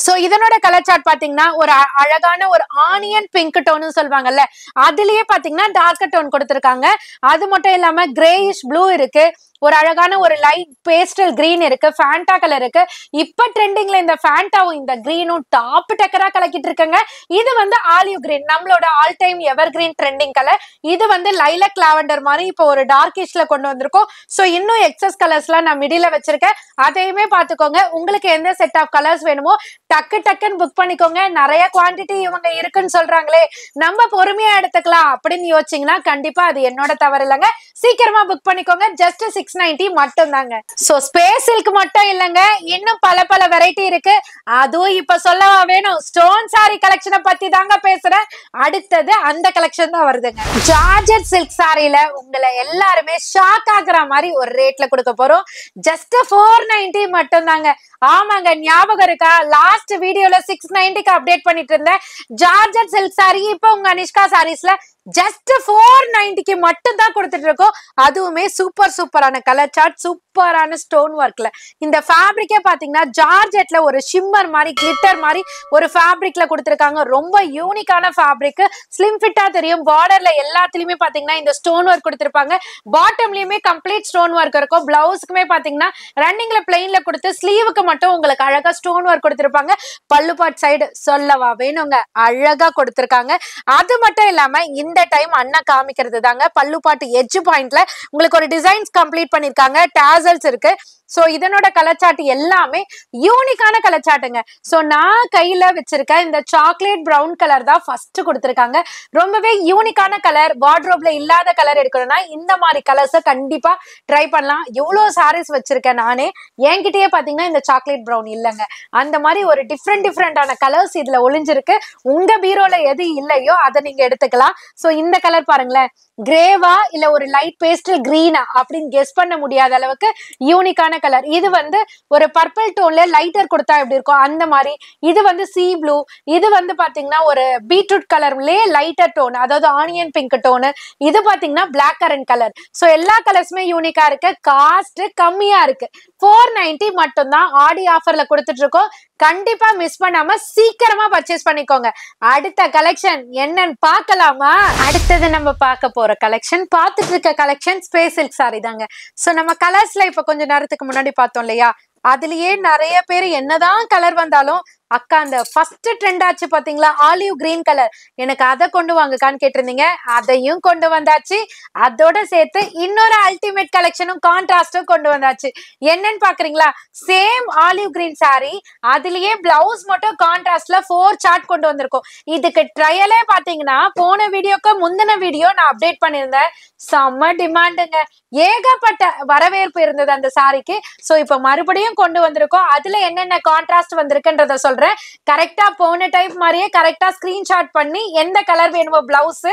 Speaker 1: சோ இதனோட கலர் சார்ட் பாத்தீங்கன்னா ஒரு அழகான ஒரு ஆனியன் பிங்க் டோன் சொல்லுவாங்கல்ல அதுலயே பாத்தீங்கன்னா டார்க் டோன் கொடுத்திருக்காங்க. அது மட்டும் இல்லாம கிரேயிஷ் ப்ளூ இருக்கு, ஒரு அழகான ஒரு லைட் பேஸ்டல் கிரீன் இருக்கு, ஃபேண்டா கலர் இருக்கு. இப்ப ட்ரெண்டிங்ல இந்த ஃபேண்டாவும் இந்த கிரீனும் டாப் டக்கரா கலக்கிட்டு இருக்குங்க. இது வந்து ஆலிவ் கிரீன், நம்மளோட all time ever green trending colour. இது வந்து லைலக் லாவெண்டர் மாதிரி இப்போ ஒரு டார்க்கிஷ்ல கொண்டு வந்திருக்கோம். சோ இன்னும் எக்ஸஸ் கலர்ஸ்லாம் நான் மிடில வச்சிருக்கேன், அதையுமே பாத்துக்கோங்க. உங்களுக்கு எந்த செட் ஆஃப் கலர்ஸ் வேணுமோ டக்கு டக்குன்னு புக் பண்ணிக்கோங்க. நிறைய குவான்டிட்டி இவங்க இருக்குன்னு சொல்றாங்களே, நம்ம பொறுமையா எடுத்துக்கலாம் அப்படின்னு யோசிச்சீங்கன்னா கண்டிப்பா அது என்னோட தவறு இல்லைங்க. சீக்கிரமா புக் பண்ணிக்கோங்க. ஜஸ்ட் 690 மட்டும் தாங்க. சோ ஸ்பேஸ் சில்க் மட்டும் இல்லங்க, இன்னும் பல வெரைட்டி இருக்கு. அதுவும் இப்ப சொல்லவா வேணும், ஸ்டோன் சாரி கலெக்ஷனை பத்தி தாங்க பேசுறேன். அடுத்தது அந்த கலெக்ஷன் தான் வருதுங்க. ஜார்ஜெட் சில்க் சாரியில உங்களை எல்லாருமே ஷாக் ஆகுற மாதிரி ஒரு ரேட்ல கொடுக்க போறோம். ஜஸ்ட் 490 மட்டும் தாங்க. ஆமாங்க, ஞாபகம் இருக்கா? லாஸ்ட் வீடியோல 690க்கு அப்டேட் பண்ணிட்டு இருந்தேன். ஜார்ஜெட் சில்க் சாரி இப்ப உங்க அனிஷ்கா சாரீஸ்ல ஜஸ்ட் 490க்கு மட்டும் தான் கொடுத்துட்டு இருக்கோம். அதுவுமே சூப்பரான கலர் சார்ட், சூப்பரான ஸ்டோன் ஒர்க்ல. இந்த ஃபேப்ரிக்கே பாத்தீங்கன்னா ஜார்ஜெட்ல ஒரு ஷிம்மர் மாதிரி கிளிட்டர் மாதிரி ஒரு ஃபேப்ரிக்ல கொடுத்திருக்காங்க. ரொம்ப யூனிக்கான ஃபேப்ரிக், ஸ்லிம் ஃபிட்டா தெரியும். பார்டர்ல எல்லாத்துலயுமே பாத்தீங்கன்னா இந்த ஸ்டோன் ஒர்க் கொடுத்திருப்பாங்க. பாட்டம்லயுமே கம்ப்ளீட் ஸ்டோன் ஒர்க் இருக்கும். பிளவுஸ்க்குமே பாத்தீங்கன்னா ரன்னிங்ல பிளெயின்ல கொடுத்து ஸ்லீவுக்கு மட்டும் உங்களுக்கு அழகா ஸ்டோன் ஒர்க் கொடுத்திருப்பாங்க. பல்லுபாட் சைடு சொல்லவா வேணுங்க, அழகா கொடுத்திருக்காங்க. அது மட்டும் இல்லாம இந்த டைம் அண்ணா காமிக்கிறது தாங்க பல்லு பாட்டு எட்ஜ் பாயிண்ட்ல உங்களுக்கு ஒரு டிசைன்ஸ் கம்ப்ளீட் பண்ணிருக்காங்க. டாசல்ஸ் இருக்கு. சோ இதனோட கலர் சார்ட் எல்லாமே யூனிக்கான கலர் சார்ட்டுங்க. சோ நான் கையில வச்சிருக்க இந்த சாக்லேட் பிரவுன் கலர் தான் ஃபர்ஸ்ட் கொடுத்திருக்காங்க. ரொம்பவே யூனிக்கான கலர், வார்ட்ரோப்ல இல்லாத கலர் எடுக்கணும்னா இந்த மாதிரி கலர்ஸை கண்டிப்பா ட்ரை பண்ணலாம். எவ்வளவு சாரீஸ் வச்சிருக்கேன் நானே, என்கிட்டயே பாத்தீங்கன்னா இந்த சாக்லேட் பிரவுன் இல்லைங்க. அந்த மாதிரி ஒரு டிஃப்ரெண்டான கலர்ஸ் இதுல ஒளிஞ்சிருக்கு. உங்க பீரோல எது இல்லையோ அதை நீங்க எடுத்துக்கலாம். சோ இந்த கலர் பாருங்களேன், கிரேவா இல்ல ஒரு லைட் பேஸ்டல் கிரீனா அப்படின்னு கெஸ் பண்ண முடியாத அளவுக்கு யூனிக்கான கலர். இது வந்து ஒரு பர்பிள் டோன்ல லைட்டர் கொடுத்தா எப்படி இருக்கும் அந்த மாதிரி. இது வந்து சீ ப்ளூ, இது வந்து பாத்தீங்கன்னா ஒரு பீட்ரூட் கலர்லயே லைட்டர் டோன், அதாவது ஆனியன் பிங்க் டோனு. இது பாத்தீங்கன்னா பிளாக் கரண்ட் கலர். சோ எல்லா கலர்ஸுமே யூனிக்கா இருக்கு. காஸ்ட் கம்மியா இருக்கு, 490 மட்டும் தான் ஆடி ஆஃபர்ல கொடுத்துட்டு இருக்கோம். கண்டிப்பா மிஸ் பண்ணாம சீக்கிரமா பர்ச்சேஸ் பண்ணிக்கோங்க. அடுத்த கலெக்ஷன் என்னன்னு பார்க்கலாமா? அடுத்தது நம்ம பார்க்க போற கலெக்ஷன், பார்த்துட்டு இருக்க கலெக்ஷன் ஸ்பேஸ் சில்க் சாரி தாங்க. சோ நம்ம கலர்ஸ்ல இப்ப கொஞ்ச நேரத்துக்கு முன்னாடி பார்த்தோம் இல்லையா, அதுலயே நிறைய பேர் என்னதான் கலர் வந்தாலும் அக்கா அந்த ஃபர்ஸ்ட் ட்ரெண்ட் ஆச்சு பாத்தீங்களா, ஆலிவ் கிரீன் கலர், எனக்கு அதை கொண்டு வாங்கக்கான்னு கேட்டிருந்தீங்க. அதையும் கொண்டு வந்தாச்சு. அதோட சேர்த்து இன்னொரு அல்டிமேட் கலெக்ஷனும் கான்ட்ராஸ்டும் கொண்டு வந்தாச்சு. என்னன்னு பாக்குறீங்களா, சேம் ஆலிவ் கிரீன் சாரி, அதுலயே பிளவுஸ் மட்டும் கான்ட்ராஸ்ட்ல 4 சார்ட் கொண்டு வந்திருக்கோம். இதுக்கு ட்ரையலே பாத்தீங்கன்னா போன வீடியோக்கு முந்தின வீடியோ நான் அப்டேட் பண்ணியிருந்தேன். செம்ம டிமாண்டுங்க, ஏகப்பட்ட வரவேற்பு இருந்தது அந்த சாரிக்கு. சோ இப்ப மறுபடியும் கொண்டு வந்திருக்கோம். அதுல என்னென்ன கான்ட்ராஸ்ட் வந்திருக்குன்றத சொல்றேன். கரெக்டா போன டைப் மாதிரியே கரெக்டா ஸ்கிரீன்ஷாட் பண்ணி எந்த கலர் வேணுமோ பிளவுஸ்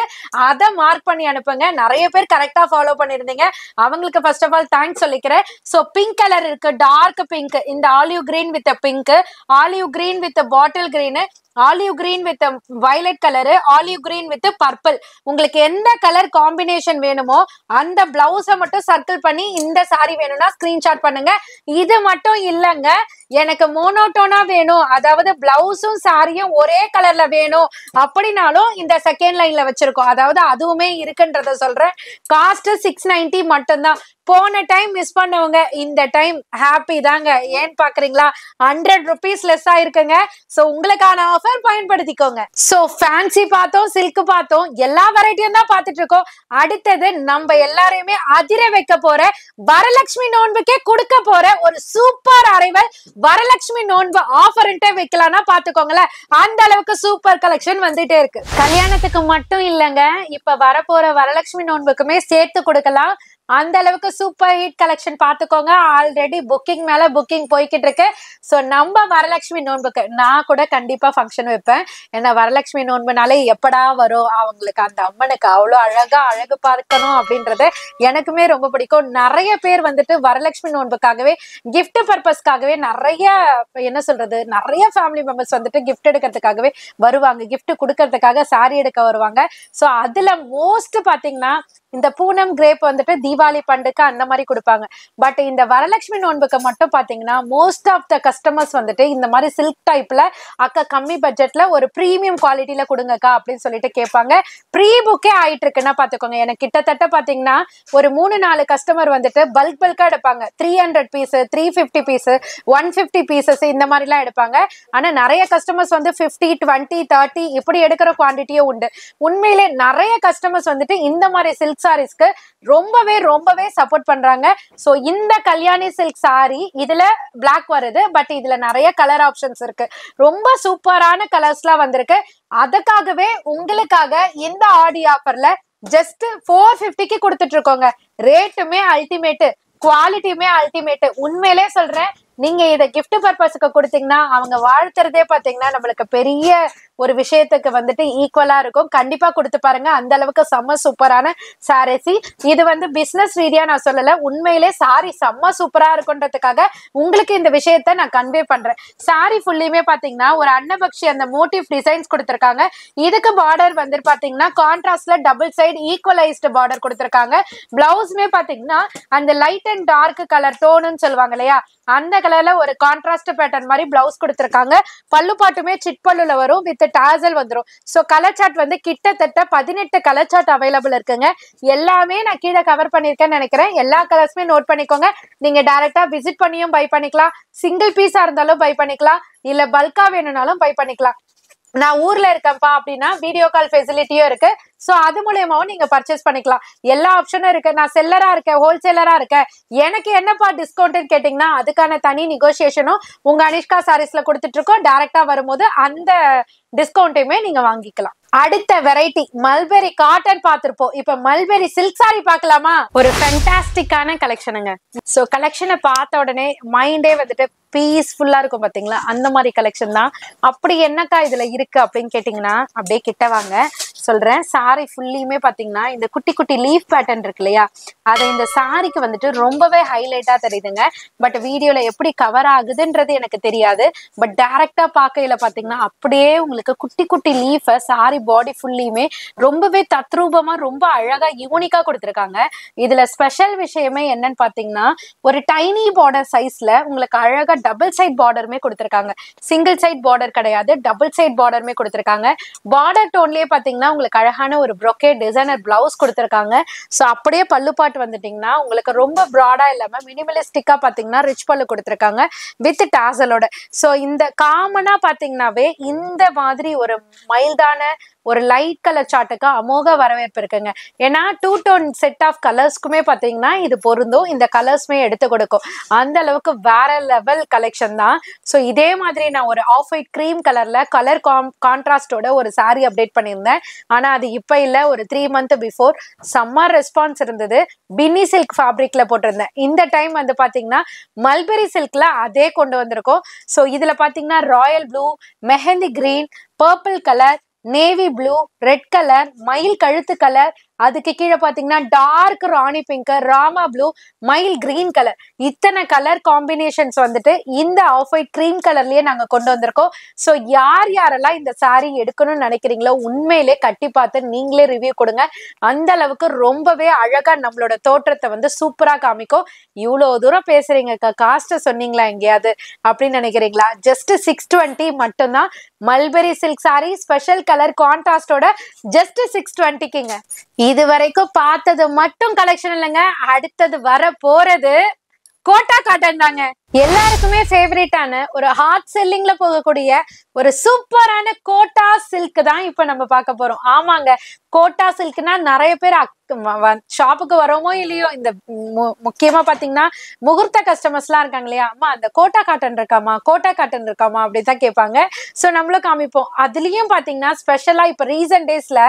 Speaker 1: அதை மார்க் பண்ணி அனுப்புங்க. நிறைய பேர் கரெக்டா ஃபாலோ பண்ணிருந்தீங்க, அவங்களுக்கு ஃபர்ஸ்ட் ஆஃப் ஆல் தேங்க்ஸ் சொல்லிக்கிறேன். சோ பிங்க் கலர் இருக்கு, டார்க் பிங்க், இந்த olive green with pink, olive green with bottle green, olive green with violet colour, olive green with purple. உங்களுக்கு எந்த கலர் காம்பினேஷன் வேணுமோ அந்த பிளவுஸை மட்டும் சர்க்கிள் பண்ணி இந்த சாரி வேணும்னா ஸ்கிரீன்ஷாட் பண்ணுங்க. இது மட்டும் இல்லைங்க, எனக்கு மோனோட்டோனா வேணும், அதாவது பிளவுஸும் சாரியும் ஒரே கலர்ல வேணும் அப்படின்னாலும் இந்த செகண்ட் லைன்ல வச்சிருக்கோம். அதாவது அதுவுமே இருக்குன்றத சொல்றேன். காஸ்ட் 690 மட்டும்தான். போன டைம் மிஸ் பண்ணவங்க இந்த டைம் ஹாப்பி தாங்க. ஏன்னு பாக்குறீங்களா, 100 rupees லெஸ் ஆயிருக்குங்க. சோ உங்களுக்கான ஆஃபர் பயன்படுத்திக்கோங்க. சோ ஃபேன்சி பார்த்தோம், சில்க் பார்த்தோம், எல்லா வெரைட்டியும் தான் பார்த்துட்டு இருக்கோம். அடுத்தது நம்ம எல்லாரையுமே அதிர வைக்க போற, வரலட்சுமி நோன்புக்கே கொடுக்க போற ஒரு சூப்பர் அரைவல் வரலட்சுமி நோன்பு ஆஃபர்ன்ட்டே வைக்கலாம்னா பாத்துக்கோங்களேன். அந்த அளவுக்கு சூப்பர் கலெக்ஷன் வந்துட்டே இருக்கு. கல்யாணத்துக்கு மட்டும் இல்லைங்க, இப்ப வரப்போற வரலட்சுமி நோன்புக்குமே சேர்த்து கொடுக்கலாம். அந்த அளவுக்கு சூப்பர் ஹிட் கலெக்ஷன் பாத்துக்கோங்க. ஆல்ரெடி புக்கிங் மேல புக்கிங் போய்கிட்டு இருக்கு. சோ நம்ம வரலட்சுமி நோன்புக்கு நான் கூட கண்டிப்பா ஃபங்க்ஷன் வைப்பேன். ஏன்னா வரலட்சுமி நோன்புனாலே எப்படா வரும், அவங்களுக்கு அந்த அம்மனுக்கு அவ்வளவு அழகு பார்க்கணும் அப்படின்றது எனக்குமே ரொம்ப பிடிக்கும். நிறைய பேர் வந்துட்டு வரலட்சுமி நோன்புக்காகவே கிஃப்ட் பர்பஸ்க்காகவே நிறைய என்ன சொல்றது, நிறைய ஃபேமிலி மெம்பர்ஸ் வந்துட்டு கிஃப்ட் எடுக்கிறதுக்காகவே வருவாங்க, கிஃப்ட் கொடுக்கறதுக்காக சாரி எடுக்க வருவாங்க. சோ அதுல மோஸ்ட் பாத்தீங்கன்னா இந்த பூனம் கிரேப் வந்துட்டு தீபாவளி பண்டுக்கு அந்த மாதிரி கொடுப்பாங்க. பட் இந்த வரலட்சுமி நோன்புக்கு மட்டும் பாத்தீங்கன்னா மோஸ்ட் ஆஃப் த கஸ்டமர்ஸ் வந்துட்டு இந்த மாதிரி சில்க் டைப்ல அக்கா கம்மி பட்ஜெட்ல ஒரு பிரீமியம் குவாலிட்டியில கொடுங்கக்கா அப்படின்னு சொல்லிட்டு கேட்பாங்க. ப்ரீ புக்கே ஆயிட்டு இருக்குன்னா பாத்துக்கோங்க. எனக்கு கிட்டத்தட்ட பாத்தீங்கன்னா ஒரு 3-4 கஸ்டமர் வந்துட்டு பல்கா எடுப்பாங்க. 300 பீஸ், 350 பீஸ், 150 பீசஸ் இந்த மாதிரி எல்லாம் எடுப்பாங்க. ஆனா நிறைய கஸ்டமர்ஸ் வந்து 50, 20, 30 இப்படி எடுக்கிற குவான்டிட்டியும் உண்டு. உண்மையிலே நிறைய கஸ்டமர்ஸ் வந்துட்டு இந்த மாதிரி சில்க் சாரீஸ்க்கு ரொம்பவே சப்போர்ட் பண்றாங்க. சோ இந்த கல்யாணி சில்க் சாரி இதுல பிளாக் வருது, பட் இதுல நிறைய கலர் ஆப்ஷன்ஸ் இருக்கு. ரொம்ப சூப்பரான கலர்ஸ்லாம் வந்திருக்கு. அதுக்காகவே உங்களுக்காக இந்த ஆடி ஆஃபர்ல ஜஸ்ட் 450க்கு கொடுத்துட்டு இருக்கோங்க. ரேட்டுமே அல்டிமேட், குவாலிட்டியுமே அல்டிமேட். உண்மையிலே சொல்றேன், நீங்க இதை கிஃப்ட் பர்பஸ்க்கு கொடுத்தீங்கன்னா அவங்க வாழ்த்துறதே பாத்தீங்கன்னா நம்மளுக்கு பெரிய ஒரு விஷயத்துக்கு வந்துட்டு ஈக்குவலா இருக்கும். கண்டிப்பா கொடுத்து பாருங்க. அந்த அளவுக்கு செம்ம சூப்பரான சாரீஸ். இது வந்து பிசினஸ் ரீதியா நான் சொல்லல, உண்மையிலே சாரி செம்ம சூப்பரா இருக்குன்றதுக்காக உங்களுக்கு இந்த விஷயத்த நான் கன்வே பண்றேன். சாரி ஃபுல்லியுமே பாத்தீங்கன்னா ஒரு அன்னபக்ஷி அந்த மோட்டிவ் டிசைன்ஸ் கொடுத்திருக்காங்க. இதுக்கு பார்டர் வந்து பாத்தீங்கன்னா கான்ட்ராஸ்ட்ல டபுள் சைடு ஈக்குவலைஸ்டு பார்டர் கொடுத்திருக்காங்க. பிளவுஸ்மே பாத்தீங்கன்னா அந்த லைட் அண்ட் டார்க் கலர் டோனுன்னு சொல்லுவாங்க இல்லையா, அந்த கலர்ல ஒரு கான்ட்ராஸ்ட் பேட்டர்ன் மாதிரி பிளவுஸ் கொடுத்திருக்காங்க. பல்லு பாட்டுமே சிட் பல்லுல வரும், வித் டாசல் வந்துரும். சோ கலர் சார்ட் வந்து கிட்டத்தட்ட 18 கலர் சார்ட் அவைலபிள் இருக்குங்க. எல்லாமே நான் கீழே கவர் பண்ணிருக்கேன்னு நினைக்கிறேன். எல்லா கலர்ஸுமே நோட் பண்ணிக்கோங்க. நீங்க டைரக்டா விசிட் பண்ணியும் பை பண்ணிக்கலாம், சிங்கிள் பீஸா இருந்தாலும் பை பண்ணிக்கலாம், இல்ல பல்கா வேணும்னாலும் பை பண்ணிக்கலாம். நான் ஊர்ல இருக்கேன்ப்பா அப்படின்னா வீடியோ கால் ஃபெசிலிட்டியும் இருக்கு. சோ அது மூலமாவும் நீங்க பர்ச்சேஸ் பண்ணிக்கலாம். எல்லா ஆப்ஷனும் இருக்கு. நான் செல்லரா இருக்கேன், ஹோல்சேலரா இருக்கேன், எனக்கு என்னப்பா டிஸ்கவுண்ட் கேட்டீங்கன்னா அதுக்கான தனி நெகோசியேஷனும் உங்க அனிஷ்கா சாரீஸ்ல கொடுத்துட்டு இருக்கோம். டைரக்டா வரும்போது அந்த டிஸ்கவுண்ட்டையுமே நீங்க வாங்கிக்கலாம். அடுத்த வெரைட்டி மல்பெரி காட்டன் பார்த்திருப்போம். இப்ப மல்பெரி சில்க் சாரி பார்க்கலாமா? ஒரு ஃபேண்டாஸ்டிக்கான கலெக்ஷனுங்க. சோ கலெக்ஷனை பார்த்த உடனே மைண்டே வந்துட்டு பீஸ்ஃபுல்லா இருக்கும் பாத்தீங்களா, அந்த மாதிரி கலெக்ஷன் தான். அப்படி என்னக்கா இதுல இருக்கு அப்படின்னு கேட்டீங்கன்னா அப்படியே கிட்ட வாங்க சொல்றேன். சாரி ஃபுல்லியுமே பாத்தீங்கன்னா இந்த குட்டி குட்டி லீஃப் பேட்டர்ன் இருக்கு இல்லையா, அதை இந்த சாரிக்கு வந்துட்டு ரொம்பவே ஹைலைட்டா தெரியுதுங்க. பட் வீடியோல எப்படி கவர் ஆகுதுன்றது எனக்கு தெரியாது. பட் டைரக்டா பார்க்கையில பாத்தீங்கன்னா அப்படியே உங்களுக்கு குட்டி குட்டி லீஃப் சாரி பாடி ஃபுல்லியுமே ரொம்பவே தத்ரூபமா ரொம்ப அழகா யூனிக்கா கொடுத்துருக்காங்க. இதுல ஸ்பெஷல் விஷயமே என்னன்னு பாத்தீங்கன்னா ஒரு டைனி பார்டர் சைஸ்ல உங்களுக்கு அழகா டபுள் சைட் பார்டருமே கொடுத்துருக்காங்க. சிங்கிள் சைட் பார்டர் கிடையாது, டபுள் சைட் பார்டருமே கொடுத்துருக்காங்க. பார்டர் டோன்லயே பாத்தீங்கன்னா உங்களுக்கு அழகான ஒரு brocade டிசைனர் பிளவுஸ் கொடுத்துருக்காங்க. ஸோ அப்படியே பல்லு பாட்டு வந்துட்டீங்கன்னா உங்களுக்கு ரொம்ப ப்ராடா இல்லாம மினிமலிஸ்டிக்கா பாத்தீங்கன்னா ரிச் பல்லு கொடுத்துருக்காங்க வித் டாசலோட. ஸோ இந்த காமனா பாத்தீங்கன்னாவே இந்த மாதிரி ஒரு மைல்டான ஒரு லைட் கலர் சார்ட்டுக்கு அமோக வரவேற்பு இருக்குங்க. ஏன்னா 2 டோன் செட் ஆஃப் கலர்ஸ்க்குமே பாத்தீங்கன்னா இது பொருந்தும், இந்த கலர்ஸ்மே எடுத்து கொடுக்கும். அந்த அளவுக்கு வேற லெவல் கலெக்ஷன் தான். ஸோ இதே மாதிரி நான் ஒரு ஆஃப் ஒயிட் கிரீம் கலர்ல கலர் கான்ட்ராஸ்டோட ஒரு சாரி அப்டேட் பண்ணியிருந்தேன். ஆனா அது இப்ப இல்ல, ஒரு 3 மந்த் பிஃபோர் சம்மர் ரெஸ்பான்ஸ் இருந்தது. பின்னி சில்க் ஃபேப்ரிக்ல போட்டிருந்தேன். இந்த டைம் வந்து பாத்தீங்கன்னா மல்பெரி சில்க்ல அதே கொண்டு வந்திருக்கோம். ஸோ இதுல பாத்தீங்கன்னா Royal blue, mehndi green, purple colour, navy blue, red colour, மயில் கழுத்து கலர், அதுக்கு கீழே பாத்தீங்கன்னா டார்க் ராணி பிங்க், ராமா ப்ளூ, மயில் கிரீன் கலர், இத்தனை கலர் காம்பினேஷன்ஸ் வந்துட்டு இந்த ஆஃப் ஒயிட் கிரீம் கலர்லயே நாங்க கொண்டு வந்திருக்கோம். ஸோ யார் யாரெல்லாம் இந்த சாரி எடுக்கணும்னு நினைக்கிறீங்களோ உண்மையிலே கட்டி பார்த்து நீங்களே ரிவ்யூ கொடுங்க. அந்த அளவுக்கு ரொம்பவே அழகா நம்மளோட தோற்றத்தை வந்து சூப்பரா காமிக்கும். இவ்வளவு தூரம் பேசுறீங்க, காஸ்ட் சொன்னீங்களா எங்கேயாவது அப்படின்னு நினைக்கிறீங்களா? ஜஸ்ட் 620 மட்டும்தான். Mulberry silk sari special colour கான்ட்ராஸ்டோட ஜஸ்ட் 620க்குங்க. இது வரைக்கும் பார்த்தது மட்டும் கலெக்ஷன் இல்லைங்க, அடுத்தது வர போறது கோட்டா காட்டன் தாங்க. எல்லாருக்குமே ஃபேவரட்டான ஒரு ஹாட் செல்லிங்ல போகக்கூடிய ஒரு சூப்பரான கோட்டா சில்க் தான் இப்ப நம்ம பார்க்க போறோம். ஆமாங்க, கோட்டா சில்க்னா நிறைய பேர் ஷாப்புக்கு வரோமோ இல்லையோ, இந்த முக்கியமா பாத்தீங்கன்னா முகூர்த்த கஸ்டமர்ஸ் எல்லாம் இருக்காங்க இல்லையா, அம்மா அந்த கோட்டா காட்டன் இருக்காமா, கோட்டா காட்டன் இருக்காமா அப்படிதான் கேட்பாங்க. சோ நம்மளும் காமிப்போம். அதுலயும் பாத்தீங்கன்னா ஸ்பெஷலா இப்ப ரீசன்ட் டேஸ்ல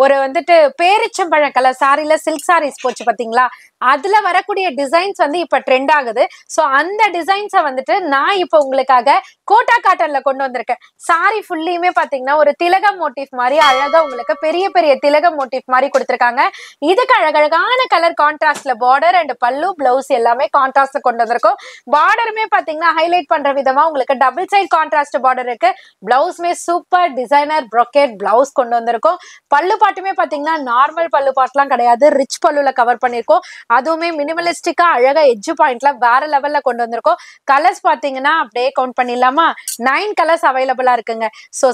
Speaker 1: ஒரு வந்துட்டு பேரிச்சம்பழ கலர் சாரில சில்க் சாரீஸ் போச்சு பாத்தீங்களா, அதுல வரக்கூடிய டிசைன்ஸ் வந்து இப்ப ட்ரெண்ட் ஆகுது. சோ அந்த டிசைன்ஸை வந்துட்டு நான் இப்ப உங்களுக்காக கோட்டா காட்டன்ல கொண்டு வந்திருக்கேன். சாரி ஃபுல்லியுமே பாத்தீங்கன்னா ஒரு திலகம் மோட்டிவ் மாதிரி அழகா உங்களுக்கு பெரிய பெரிய திலகம் மோட்டிவ் மாதிரி கொடுத்திருக்காங்க. இதுக்கு அழகழகான கலர் கான்ட்ராஸ்ட்ல பார்டர் அண்ட் பல்லு பிளவுஸ் எல்லாமே கான்ட்ராஸ்ட்ல கொண்டு வந்திருக்கோம். பார்டருமே பாத்தீங்கன்னா ஹைலைட் பண்ற விதமா உங்களுக்கு டபுள் சைட் கான்ட்ராஸ்ட் பார்டர் இருக்கு. பிளவுஸ்மே சூப்பர் டிசைனர் brocade பிளவுஸ் கொண்டு வந்திருக்கோம். பல்லு பாட்டுமே பாத்தீங்கன்னா நார்மல் பல்லு பாட்டுலாம் கிடையாது, ரிச் பல்லுல கவர் பண்ணிருக்கோம். அதுவுமே மினிமலிஸ்டிக்கா அழகா எட்ஜ் பாயிண்ட்ல வேற லெவல்ல கொண்டு வந்திருக்கோம். கலர்ஸ் பாத்தீங்கன்னா அப்படியே கவுண்ட் பண்ணிடலாமா? 9 கலர்ஸ் அவைலபிளா இருக்குங்க. ஸோ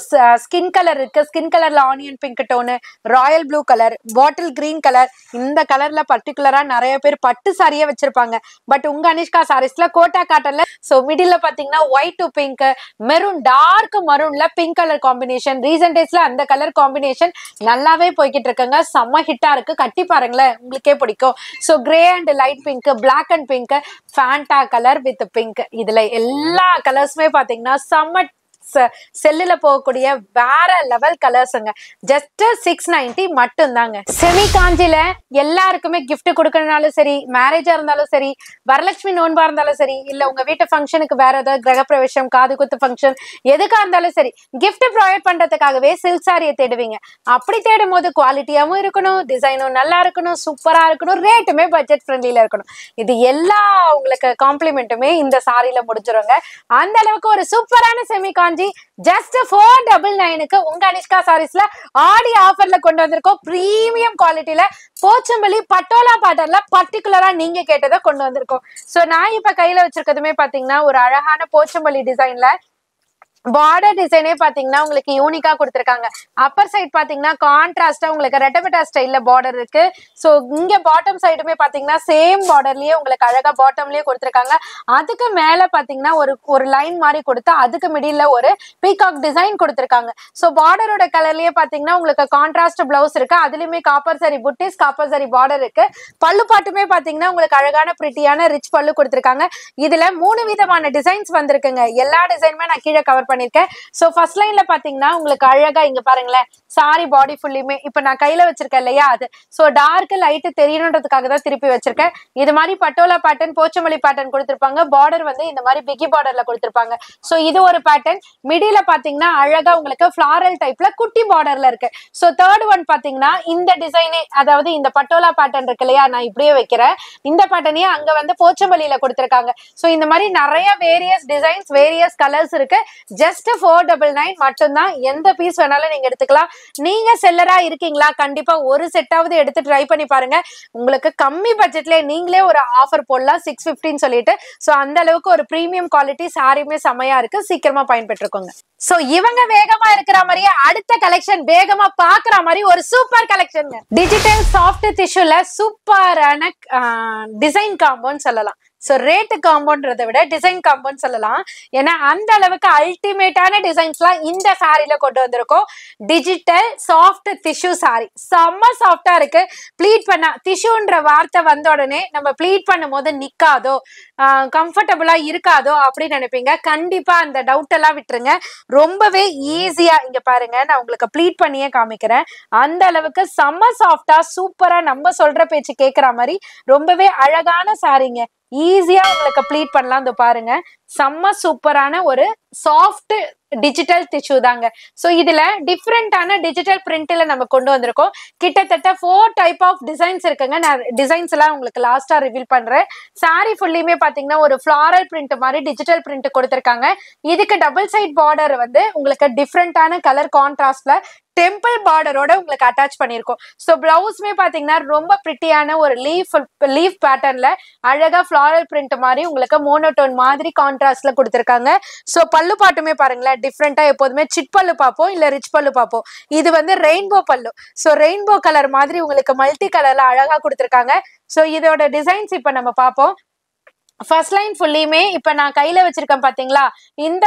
Speaker 1: ஸ்கின் கலர் இருக்கு, ஸ்கின் கலர்ல onion pink tone, Royal blue colour, bottle green colour. இந்த கலர்ல பர்டிகுலரா நிறைய பேர் பட்டு சாரியே வச்சிருப்பாங்க. பட் உங்க அனிஷ்கா சாரீஸ்ல கோட்டா காட்டன்ல ஸோ மிடில் பாத்தீங்கன்னா white to pink, maroon, dark மரூன்ல பிங்க் கலர் காம்பினேஷன். ரீசன்ட் டேஸ்ல அந்த கலர் காம்பினேஷன் நல்லாவே போய்கிட்டு இருக்குங்க. செம்ம ஹிட்டா இருக்கு, கட்டி பாருங்களேன் உங்களுக்கே பிடிக்கும். So grey and light pink, black and pink, Fanta colour with pink, இதுல எல்லா கலர்ஸுமே பாத்தீங்கன்னா செம்ம செல்லுல போகக்கூடிய வேற லெவல் கலர்ஸ்ங்க. ஜஸ்ட் 690 மட்டும் தாங்க. செமி காஞ்சில எல்லாருக்குமே கிஃப்ட் கொடுக்கறதுனாலும் சரி, மேரேஜா இருந்தாலும் சரி, வரலட்சுமி நோன்பா இருந்தாலும் சரி, இல்ல உங்க வீட்டு ஃபங்க்ஷனுக்கு வேற ஏதாவது கிரகப்பிரவேசம், காது குத்து ஃபங்க்ஷன் எதுக்கா இருந்தாலும் சரி, கிஃப்ட் ப்ரொவைட் பண்றதுக்காகவே சில்க் சாரியை தேடுவீங்க. அப்படி தேடும் போது குவாலிட்டியாவும் இருக்கணும், டிசைனும் நல்லா இருக்கணும், சூப்பரா இருக்கணும், ரேட்டுமே பட்ஜெட் ஃப்ரெண்ட்லில இருக்கணும். இது எல்லா உங்களுக்கு காம்ப்ளிமெண்ட்டுமே இந்த சாரியில முடிஞ்சிருங்க. அந்த அளவுக்கு ஒரு சூப்பரான செமி காஞ்சி ஜஸ்ட் 499க்கு உங்க அனிஷ்கா சாரீஸ்ல ஆடி ஆஃபர்ல கொண்டு வந்திருக்கோம். பிரீமியம் குவாலிட்டியில போச்சம்பள்ளி பட்டோலா பேட்டர்ன்ல பர்டிகுலரா நீங்க கேட்டதை கொண்டு வந்திருக்கோம். சோ நான் இப்ப கையில வச்சிருக்கதுமே பாத்தீங்கன்னா ஒரு அழகான போச்சம்பள்ளி டிசைன்ல பார்டர் டிசைனே பாத்தீங்கன்னா உங்களுக்கு யூனிக்கா கொடுத்திருக்காங்க. அப்பர் சைட் பாத்தீங்கன்னா கான்ட்ராஸ்டா உங்களுக்கு ரெட்டபெட்டா ஸ்டைல்ல பார்டர் இருக்கு. சோ இங்க பாட்டம் சைடுமே பாத்தீங்கன்னா சேம் பார்டர்லயே உங்களுக்கு அழகா பாட்டம்லயே கொடுத்திருக்காங்க. அதுக்கு மேல பாத்தீங்கன்னா ஒரு லைன் மாதிரி கொடுத்து அதுக்கு மிடில்ல ஒரு பீகாக் டிசைன் கொடுத்திருக்காங்க. சோ பார்டரோட கலர்லயே பாத்தீங்கன்னா உங்களுக்கு கான்ட்ராஸ்ட் பிளவுஸ் இருக்கு. அதுலயுமே காப்பர் சரி புட்டிஸ், காப்பர் சரி பார்டர் இருக்கு. பல்லு பாட்டுமே பாத்தீங்கன்னா உங்களுக்கு அழகான பிரிட்டியான ரிச் பல்லு கொடுத்திருக்காங்க. இதுல 3 விதமான டிசைன்ஸ் வந்திருக்குங்க. எல்லா டிசைனுமே நான் கீழே கவர் பண்ணிருக்கேன். சோ ஃபர்ஸ்ட் லைன்ல பாத்தீங்கன்னா உங்களுக்கு அழகா இங்க பாருங்களேன், சாரி பாடி ஃபுல்லியுமே இப்ப நான் கையில வச்சிருக்கேன் இல்லையா, அது சோ டார்க் லைட் தெரியணுன்றதுக்காக தான் திருப்பி வச்சிருக்கேன். இது மாதிரி பட்டோலா பேட்டர்ன், போச்சமல்லி பேட்டர்ன் கொடுத்திருப்பாங்க. பார்டர் வந்து இந்த மாதிரி பிகி பார்டர்ல கொடுத்திருப்பாங்க. சோ இது ஒரு பேட்டர்ன். மிடில பாத்தீங்கன்னா அழகா உங்களுக்கு ஃபிளாரல் டைப்ல குட்டி பார்டர்ல இருக்கு. சோ தேர்ட் ஒன் பாத்தீங்கன்னா இந்த டிசைனே, அதாவது இந்த பட்டோலா பேட்டர்ன் இருக்கு இல்லையா, நான் இப்படியே வைக்கிறேன், இந்த பேட்டர்னையே அங்க வந்து போச்சமல்லியில கொடுத்திருக்காங்க. சோ இந்த மாதிரி நிறைய வேரியஸ் டிசைன்ஸ், வேரியஸ் கலர்ஸ் இருக்கு. ஜஸ்ட் 499 மட்டும்தான். எந்த பீஸ் வேணாலும் நீங்க எடுத்துக்கலாம். நீங்க செல்லரா இருக்கீங்களா, கண்டிப்பா ஒரு செட்டாவது எடுத்து ட்ரை பண்ணி பாருங்க. உங்களுக்கு கம்மி பட்ஜெட்ல நீங்களே ஒரு ஆஃபர் போடலாம் 650 சொல்லிட்டு. சோ அந்த அளவுக்கு ஒரு பிரீமியம் குவாலிட்டி சாரியுமே செமையா இருக்கு. சீக்கிரமா பயன்பெற்றுக்கோங்க. சோ இவங்க வேகமா இருக்கிற மாதிரியே அடுத்த கலெக்ஷன் வேகமா பாக்குற மாதிரி ஒரு சூப்பர் கலெக்ஷன். டிஜிட்டல் சாஃப்ட் டிஷ்யூல சூப்பரான டிசைன் காம்போன்னு சொல்லலாம். சோ ரேட் காம்போன்றதை விட டிசைன் காம்போன்னு சொல்லலாம். ஏன்னா அந்த அளவுக்கு அல்டிமேட்டான டிசைன்ஸ்லாம் இந்த சாரில கொண்டு வந்திருக்கோம். டிஜிட்டல் சாஃப்ட் டிஷ்யூ சாரி செம்ம சாஃப்டா இருக்கு. ப்ளீட் பண்ண டிஷ்யூன்ற வார்த்தை வந்த உடனே நம்ம ப்ளீட் பண்ணும் போது நிக்காதோ, கம்ஃபர்டபுளா இருக்காதோ அப்படின்னு நினைப்பீங்க. கண்டிப்பா அந்த டவுட் எல்லாம் விட்டுருங்க. ரொம்பவே ஈஸியா இங்க பாருங்க, நான் உங்களுக்கு ப்ளீட் பண்ணியே காமிக்கிறேன். அந்த அளவுக்கு செம்ம சாஃப்டா சூப்பரா நம்ம சொல்ற பேச்சு கேட்கிற மாதிரி ரொம்பவே அழகான சாரிங்க. ஈஸியா உங்களுக்கு ப்ளீட் பண்ணலாம். இந்த பாருங்க, செம்ம சூப்பரான ஒரு சாஃப்ட் டிஜிட்டல் டிஷ்யூ தாங்க. சோ இதுல டிஃப்ரெண்டான டிஜிட்டல் பிரிண்ட்ல நம்ம கொண்டு வந்திருக்கோம். கிட்டத்தட்ட 4 டைப் ஆஃப் டிசைன்ஸ் இருக்குங்க. நான் டிசைன்ஸ் எல்லாம் உங்களுக்கு லாஸ்டா ரிவீல் பண்றேன். சாரி ஃபுல்லியுமே பாத்தீங்கன்னா ஒரு ஃபிளாரல் பிரிண்ட் மாதிரி டிஜிட்டல் பிரிண்ட் கொடுத்திருக்காங்க. இதுக்கு டபுள் சைட் பார்டர் வந்து உங்களுக்கு டிஃப்ரெண்டான கலர் கான்ட்ராஸ்ட்ல டெம்பிள் பார்டரோட உங்களுக்கு அட்டாச் பண்ணிருக்கோம். சோ பிளவுஸ்மே பாத்தீங்கன்னா ரொம்ப பிரிட்டியான ஒரு லீஃப் பேட்டர்ன்ல அழகா ஃபிளாரல் பிரிண்ட் மாதிரி உங்களுக்கு மோனோடோன் மாதிரி கான்ட்ராஸ்ட்ல கொடுத்திருக்காங்க. சோ பல்லு பாட்டுமே பாருங்களேன், டிஃப்ரெண்டா எப்போதுமே சிட் பல்லு பார்ப்போம், இல்ல ரிச் பல்லு பார்ப்போம். இது வந்து ரெயின்போ பல்லு. சோ ரெயின்போ கலர் மாதிரி உங்களுக்கு மல்டி கலர்ல அழகா கொடுத்திருக்காங்க. சோ இதோட டிசைன்ஸ் இப்ப நம்ம பார்ப்போம். ஃபர்ஸ்ட் லைன் ஃபுல்லியுமே இப்ப நான் கையில வச்சிருக்கேன் பாத்தீங்களா, இந்த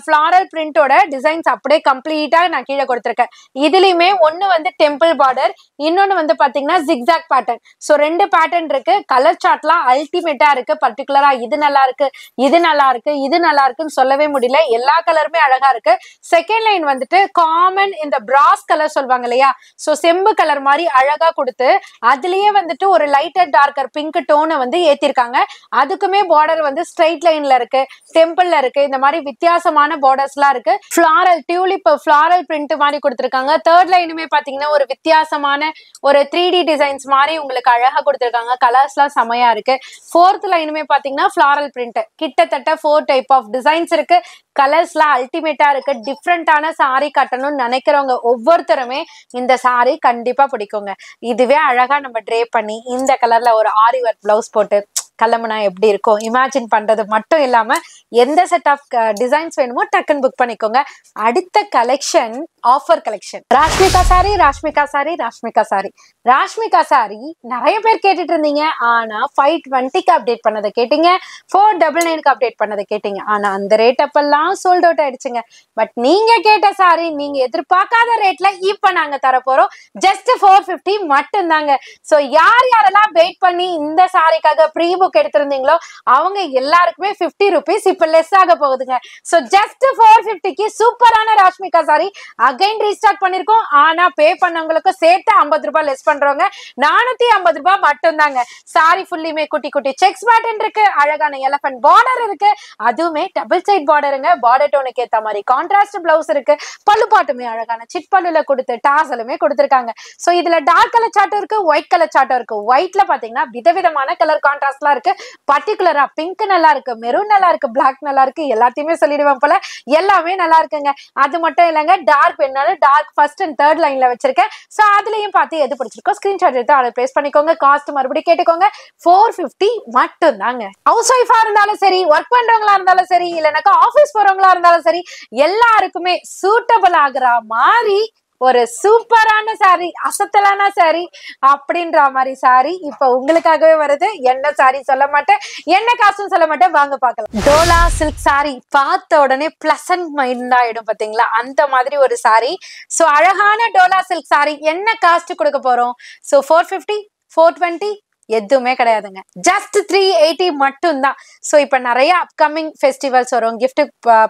Speaker 1: ஃபிளாரல் பிரிண்டோட டிசைன்ஸ் அப்படியே கம்ப்ளீட்டா நான் கீழே கொடுத்திருக்கேன். இதுலயுமே ஒண்ணு வந்து டெம்பிள் பார்டர், இன்னொன்னு வந்து பாத்தீங்கன்னா ஜிக்ஜாக் பேட்டர்ன். சோ 2 பேட்டர்ன் இருக்கு. கலர் சார்ட்லாம் அல்டிமேட்டா இருக்கு. பர்டிகுலரா இது நல்லா இருக்கு, இது நல்லா இருக்கு, இது நல்லா இருக்குன்னு சொல்லவே முடியல. எல்லா கலருமே அழகா இருக்கு. செகண்ட் லைன் வந்துட்டு காமன் இந்த பிராஸ் கலர் சொல்லுவாங்க இல்லையா, சோ செம்பு கலர் மாதிரி அழகா கொடுத்து அதுலயே வந்துட்டு ஒரு லைட்டர் டார்க்கர் பிங்க் டோனை வந்து ஏத்திருக்காங்க. அதுக்கு பார்டர் வந்து ஸ்ட்ரைட் லைன்ல இருக்கு, டெம்பிள்ல இருக்கு. இந்த மாதிரி வித்தியாசமான பார்டர்ஸ்லாம் இருக்கு. ஃபிளாரல் டியூலிப் ஃபிளாரல் பிரிண்ட் மாதிரி கொடுத்திருக்காங்க. தேர்ட் லைனுமே பாத்தீங்கன்னா ஒரு வித்தியாசமான ஒரு 3D டிசைன்ஸ் மாதிரி உங்களுக்கு அழகா கொடுத்திருக்காங்க. கலர்ஸ்லாம் செமையா இருக்கு. ஃபோர்த் லைனுமே பாத்தீங்கன்னா ஃபிளாரல் பிரிண்ட். கிட்டத்தட்ட 4 டைப் ஆஃப் டிசைன்ஸ் இருக்கு. கலர்ஸ்லாம் அல்டிமேட்டா இருக்கு. டிஃப்ரெண்டான சாரி கட்டணும்னு நினைக்கிறவங்க ஒவ்வொருத்தருமே இந்த சாரி கண்டிப்பா பிடிக்குங்க. இதுவே அழகா நம்ம ட்ரே பண்ணி இந்த கலர்ல ஒரு ஆரி ஒர்க் பிளவுஸ் போட்டு கிளம்புனா எப்படி இருக்கும் இமேஜின் பண்றது மட்டும் இல்லாம எந்த செட் ஆஃப் டிசைன்ஸ் வேணுமோ டக்குன்னு புக் பண்ணிக்கோங்க. அடுத்த collection offer collection. Rashmika sorry, Rashmika sorry, Rashmika sorry. Rashmika sorry நிறைய பேர் கேட்டுட்டு இருந்தீங்க. ஆனா 520க்கு அப்டேட் பண்ணதை கேட்டீங்க, 499க்கு அப்டேட் பண்ணதை கேட்டீங்க. ஆனா அந்த ரேட் அப்பெல்லாம் சோல்ட் அவுட் ஆயிடுச்சுங்க. பட் நீங்க கேட்ட சாரி நீங்க எதிர்பார்க்காத ரேட்ல இப்ப நாங்க தர போறோம். ஜஸ்ட் 450 மட்டும் தாங்க. சோ யார் யாரெல்லாம் வெயிட் பண்ணி இந்த சாரிக்காக ப்ரீ புக் எடுத்திருந்தீங்களோ அவங்க எல்லாருக்குமே 50 rupees இப்ப லெஸ் ஆக போகுதுங்க. சோ ஜஸ்ட் 450க்கு சூப்பரான ராஷ்மிகா சாரி அகைன் ரீஸ்டார்ட் பண்ணிருக்கோம். ஆனா பே பண்ணவங்களுக்கு சேர்த்து 50 ரூபாய் லெஸ் பண்றவங்க 450 ரூபாய் மட்டும் தாங்க. சாரி ஃபுல்லியுமே குட்டி குட்டி செக்ஸ் பேட்டர்ன் இருக்கு, அழகான எலஃபண்ட் பார்டர் இருக்கு, அதுவுமே டபுள் சைட் பார்டருங்க. பார்டர் டோனுக்கு ஏத்த மாதிரி கான்ட்ராஸ்ட் பிளவுஸ் இருக்கு. பல்லு பாட்டுமே அழகான சிட் பல்லுல கொடுத்து டாசலுமே கொடுத்திருக்காங்க. சோ இதுல டார்க் கலர் சார்ட் இருக்கு, ஒயிட் கலர் சார்ட் இருக்கு. ஒயிட்ல பாத்தீங்கன்னா விதவிதமான கலர் கான்ட்ராஸ்ட்லாம் இருக்கு. பர்டிகுலரா பிங்க் நல்லா இருக்கு, மெரூன் நல்லா இருக்கு, பிளாக் நல்லா இருக்கு. எல்லாத்தையுமே சொல்லிடுவேன் போல, எல்லாமே நல்லா இருக்குங்க. அது மட்டும் இல்லைங்க, டார்க் வேணாலும் டார்க் ஃபர்ஸ்ட் அண்ட் தேர்ட் லைன்ல வச்சிருக்கேன். சோ அதுலயும் பார்த்து எது பிடிச்சிருக்கோ ஸ்கிரீன்ஷாட் எடுத்து ஆர்டர் பிளேஸ் பண்ணிக்கோங்க. காஸ்ட் மறுபடியும் கேட்டுக்கோங்க, 450 மட்டும் தாங்க. ஹவுஸ் ஒய்ஃபா இருந்தாலும் சரி, ஒர்க் பண்றவங்களா இருந்தாலும் சரி, இல்லைனாக்கா ஆபீஸ் போறவங்களா இருந்தாலும் சரி, எல்லாருக்குமே சூட்டபிள் ஆகுற மாதிரி ஒரு சூப்பரான சாரி, அசத்தலான சாரி அப்படின்ற மாதிரி சாரி இப்ப உங்களுக்காகவே வருது. என்ன சாரி சொல்ல மாட்டேன், என்ன காசும் சொல்ல மாட்டேன், வாங்க பார்க்கலாம். டோலா சில்க் சாரி பார்த்த உடனே பிளசன்ட் மைண்ட் ஆயிடும் பாத்தீங்களா, அந்த மாதிரி ஒரு சாரி. சோ அழகான டோலா சில்க் சாரி என்ன காஸ்ட் கொடுக்க போறோம்? சோ 450, 420 எதுவுமே கிடையாதுங்க. ஜஸ்ட் 380 மட்டும் தான். சோ இப்ப நிறைய அப்கமிங் ஃபெஸ்டிவல்ஸ் வரும், கிஃப்ட்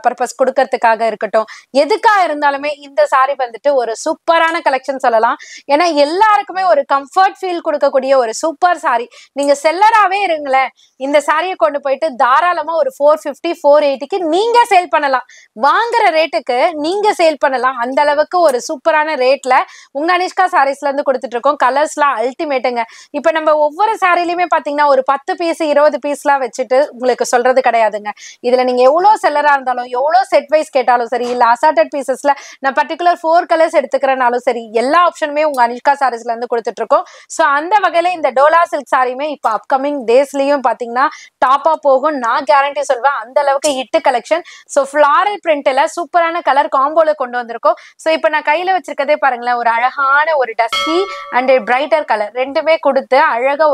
Speaker 1: பர்பஸ் கொடுக்கறதுக்காக இருக்கட்டும், எதுக்கா இருந்தாலுமே இந்த சாரி வந்துட்டு ஒரு சூப்பரான கலெக்ஷன் சொல்லலாம். ஏன்னா எல்லாருக்குமே ஒரு கம்ஃபர்ட் ஃபீல் கொடுக்கக்கூடிய ஒரு சூப்பர் சாரி. நீங்க செல்லராவே இருங்களேன், இந்த சாரியை கொண்டு போயிட்டு தாராளமா ஒரு 450, 480க்கு நீங்க சேல் பண்ணலாம். வாங்குற ரேட்டுக்கு நீங்க சேல் பண்ணலாம். அந்த அளவுக்கு ஒரு சூப்பரான ரேட்ல உங்க அனிஷ்கா சாரீஸ்ல இருந்து கொடுத்துட்டு இருக்கோம். கலர்ஸ்லாம் அல்டிமேட்டுங்க. இப்ப நம்ம ஒவ்வொரு ஒவ்வொரு சாரிலையுமே பாத்தீங்கன்னா ஒரு 10 பீஸ் 20 பீஸ்லாம் வச்சுட்டு உங்களுக்கு சொல்றது கிடையாதுங்க. இதுல நீங்க எவ்வளவு செல்லரா இருந்தாலும் எவ்வளவு செட் வைஸ் கேட்டாலும் சரி, இல்ல அசார்டட் பீசஸ்ல நான் பர்டிகுலர் 4 கலர்ஸ் எடுத்துக்கிறனாலும் சரி, எல்லா ஆப்ஷனுமே உங்க அனிஷ்கா சாரீஸ்ல இருந்து கொடுத்துட்டு இருக்கோம். சோ அந்த வகையில இந்த டோலா சில்க் சாரியுமே இப்ப அப்கமிங் டேஸ்லயும் பாத்தீங்கன்னா டாப்பா போகும், நான் கேரண்டி சொல்வேன். அந்த அளவுக்கு ஹிட் கலெக்ஷன். சோ ஃபிளாரல் பிரிண்ட்ல சூப்பரான கலர் காம்போல கொண்டு வந்திருக்கோம். சோ இப்ப நான் கையில வச்சிருக்கதே பாருங்களேன், ஒரு அழகான ஒரு டஸ்கி அண்ட் பிரைட்டர் கலர் ரெண்டுமே கொடுத்து அழகா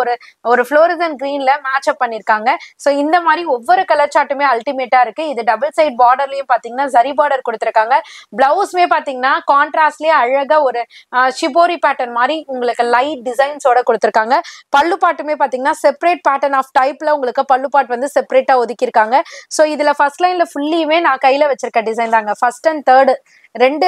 Speaker 1: ஒரு ஃப்ளோரசன் கிரீன்ல மேட்ச் அப் பண்ணிருக்காங்க. சோ இந்த மாதிரி ஒவ்வொரு கலர் சார்ட்டுமே அல்டிமேட்டா இருக்கு. இது டபுள் சைட் பார்டர்லயும் பாத்தீங்கன்னா ஜரி பார்டர் கொடுத்திருக்காங்க. பிளவுஸ்மே பாத்தீங்கன்னா கான்ட்ராஸ்ட்லயே அழகா ஒரு ஷிபோரி பேட்டர்ன் மாதிரி உங்களுக்கு லைட் டிசைன்ஸோட கொடுத்திருக்காங்க. பல்லு பாட்டுமே பாத்தீங்கன்னா செப்பரேட் பேட்டர்ன் ஆஃப் டைப்ல உங்களுக்கு பல்லு பாட் வந்து செப்பரேட்டா ஒதுக்கிருக்காங்க. சோ இதுல ஃபர்ஸ்ட் லைன்ல ஃபுல்லியுமே நான் கையில வச்சிருக்க டிசைன் தாங்க. ஃபர்ஸ்ட் அண்ட் தேர்ட் ரெண்டு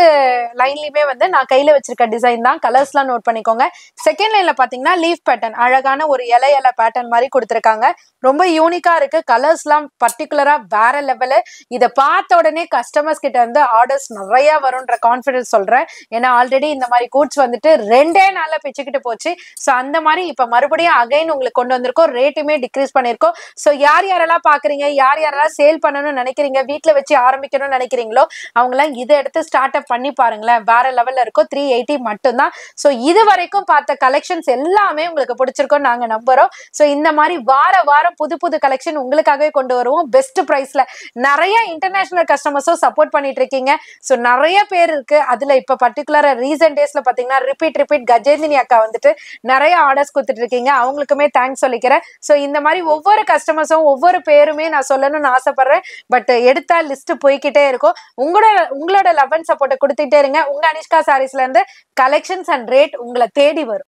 Speaker 1: லைன்லயுமே வந்து நான் கையில வச்சிருக்க டிசைன் தான். கலர்ஸ்லாம் நோட் பண்ணிக்கோங்க. செகண்ட் லைன்ல பாத்தீங்கன்னா லீஃப் பேட்டர்ன், அழகான ஒரு இலை பேட்டர்ன் மாதிரி கொடுத்திருக்காங்க. ரொம்ப யூனிக்கா இருக்கு. கலர்ஸ்லாம் பர்டிகுலரா வேற லெவலு. இதை பார்த்த உடனே கஸ்டமர்ஸ் கிட்ட இருந்து ஆர்டர்ஸ் நிறைய வரும்ன்ற கான்பிடன்ஸ் சொல்றேன். ஏன்னா ஆல்ரெடி இந்த மாதிரி கூட்ஸ் வந்துட்டு 2 நாள்ல பிச்சுக்கிட்டு போச்சு. ஸோ அந்த மாதிரி இப்ப மறுபடியும் அகைன் உங்களுக்கு கொண்டு வந்திருக்கோம். ரேட்டுமே டிக்ரீஸ் பண்ணிருக்கோம். ஸோ யார் யாரெல்லாம் பாக்குறீங்க, யார் யாரெல்லாம் சேல் பண்ணணும்னு நினைக்கிறீங்க, வீட்டுல வச்சு ஆரம்பிக்கணும்னு நினைக்கிறீங்களோ அவங்களாம் இதை எடுத்து ஸ்டார்ட் அப் பண்ணி பாருங்களேன். வேற லெவல்ல இருக்கும். 380 மட்டும்தான். சோ இது வரைக்கும் பார்த்த கலெக்ஷன்ஸ் எல்லாமே உங்களுக்கு பிடிச்சிருக்கும் நாங்க நம்புறோம். சோ இந்த மாதிரி வார வாரம் புது புது கலெக்ஷன் உங்களுக்காகவே கொண்டு வருவோம் பெஸ்ட் பிரைஸ்ல. நிறைய இன்டர்நேஷனல் கஸ்டமர்ஸும் சப்போர்ட் பண்ணிட்டு இருக்கீங்க. சோ நிறைய பேர் இருக்கு. அதுல இப்ப பர்டிகுலரா ரீசன்ட் டேஸ்ல பாத்தீங்கன்னா ரிப்பீட் கஜேந்தினி அக்கா வந்துட்டு நிறைய ஆர்டர்ஸ் கொடுத்துட்டு இருக்கீங்க. அவங்களுக்குமே தேங்க்ஸ் சொல்லிக்கிறேன். சோ இந்த மாதிரி ஒவ்வொரு கஸ்டமர்ஸும் ஒவ்வொரு பேருமே நான் சொல்லணும்னு ஆசைப்படுறேன். பட் எடுத்தா லிஸ்ட் போய்கிட்டே இருக்கும். உங்களோட லவ் அண்ட் சப்போர்ட்டை கொடுத்துட்டே இருங்க. உங்க அனிஷ்கா சாரீஸ்ல இருந்து கலெக்ஷன்ஸ் அண்ட் ரேட் உங்களை தேடி வரும்.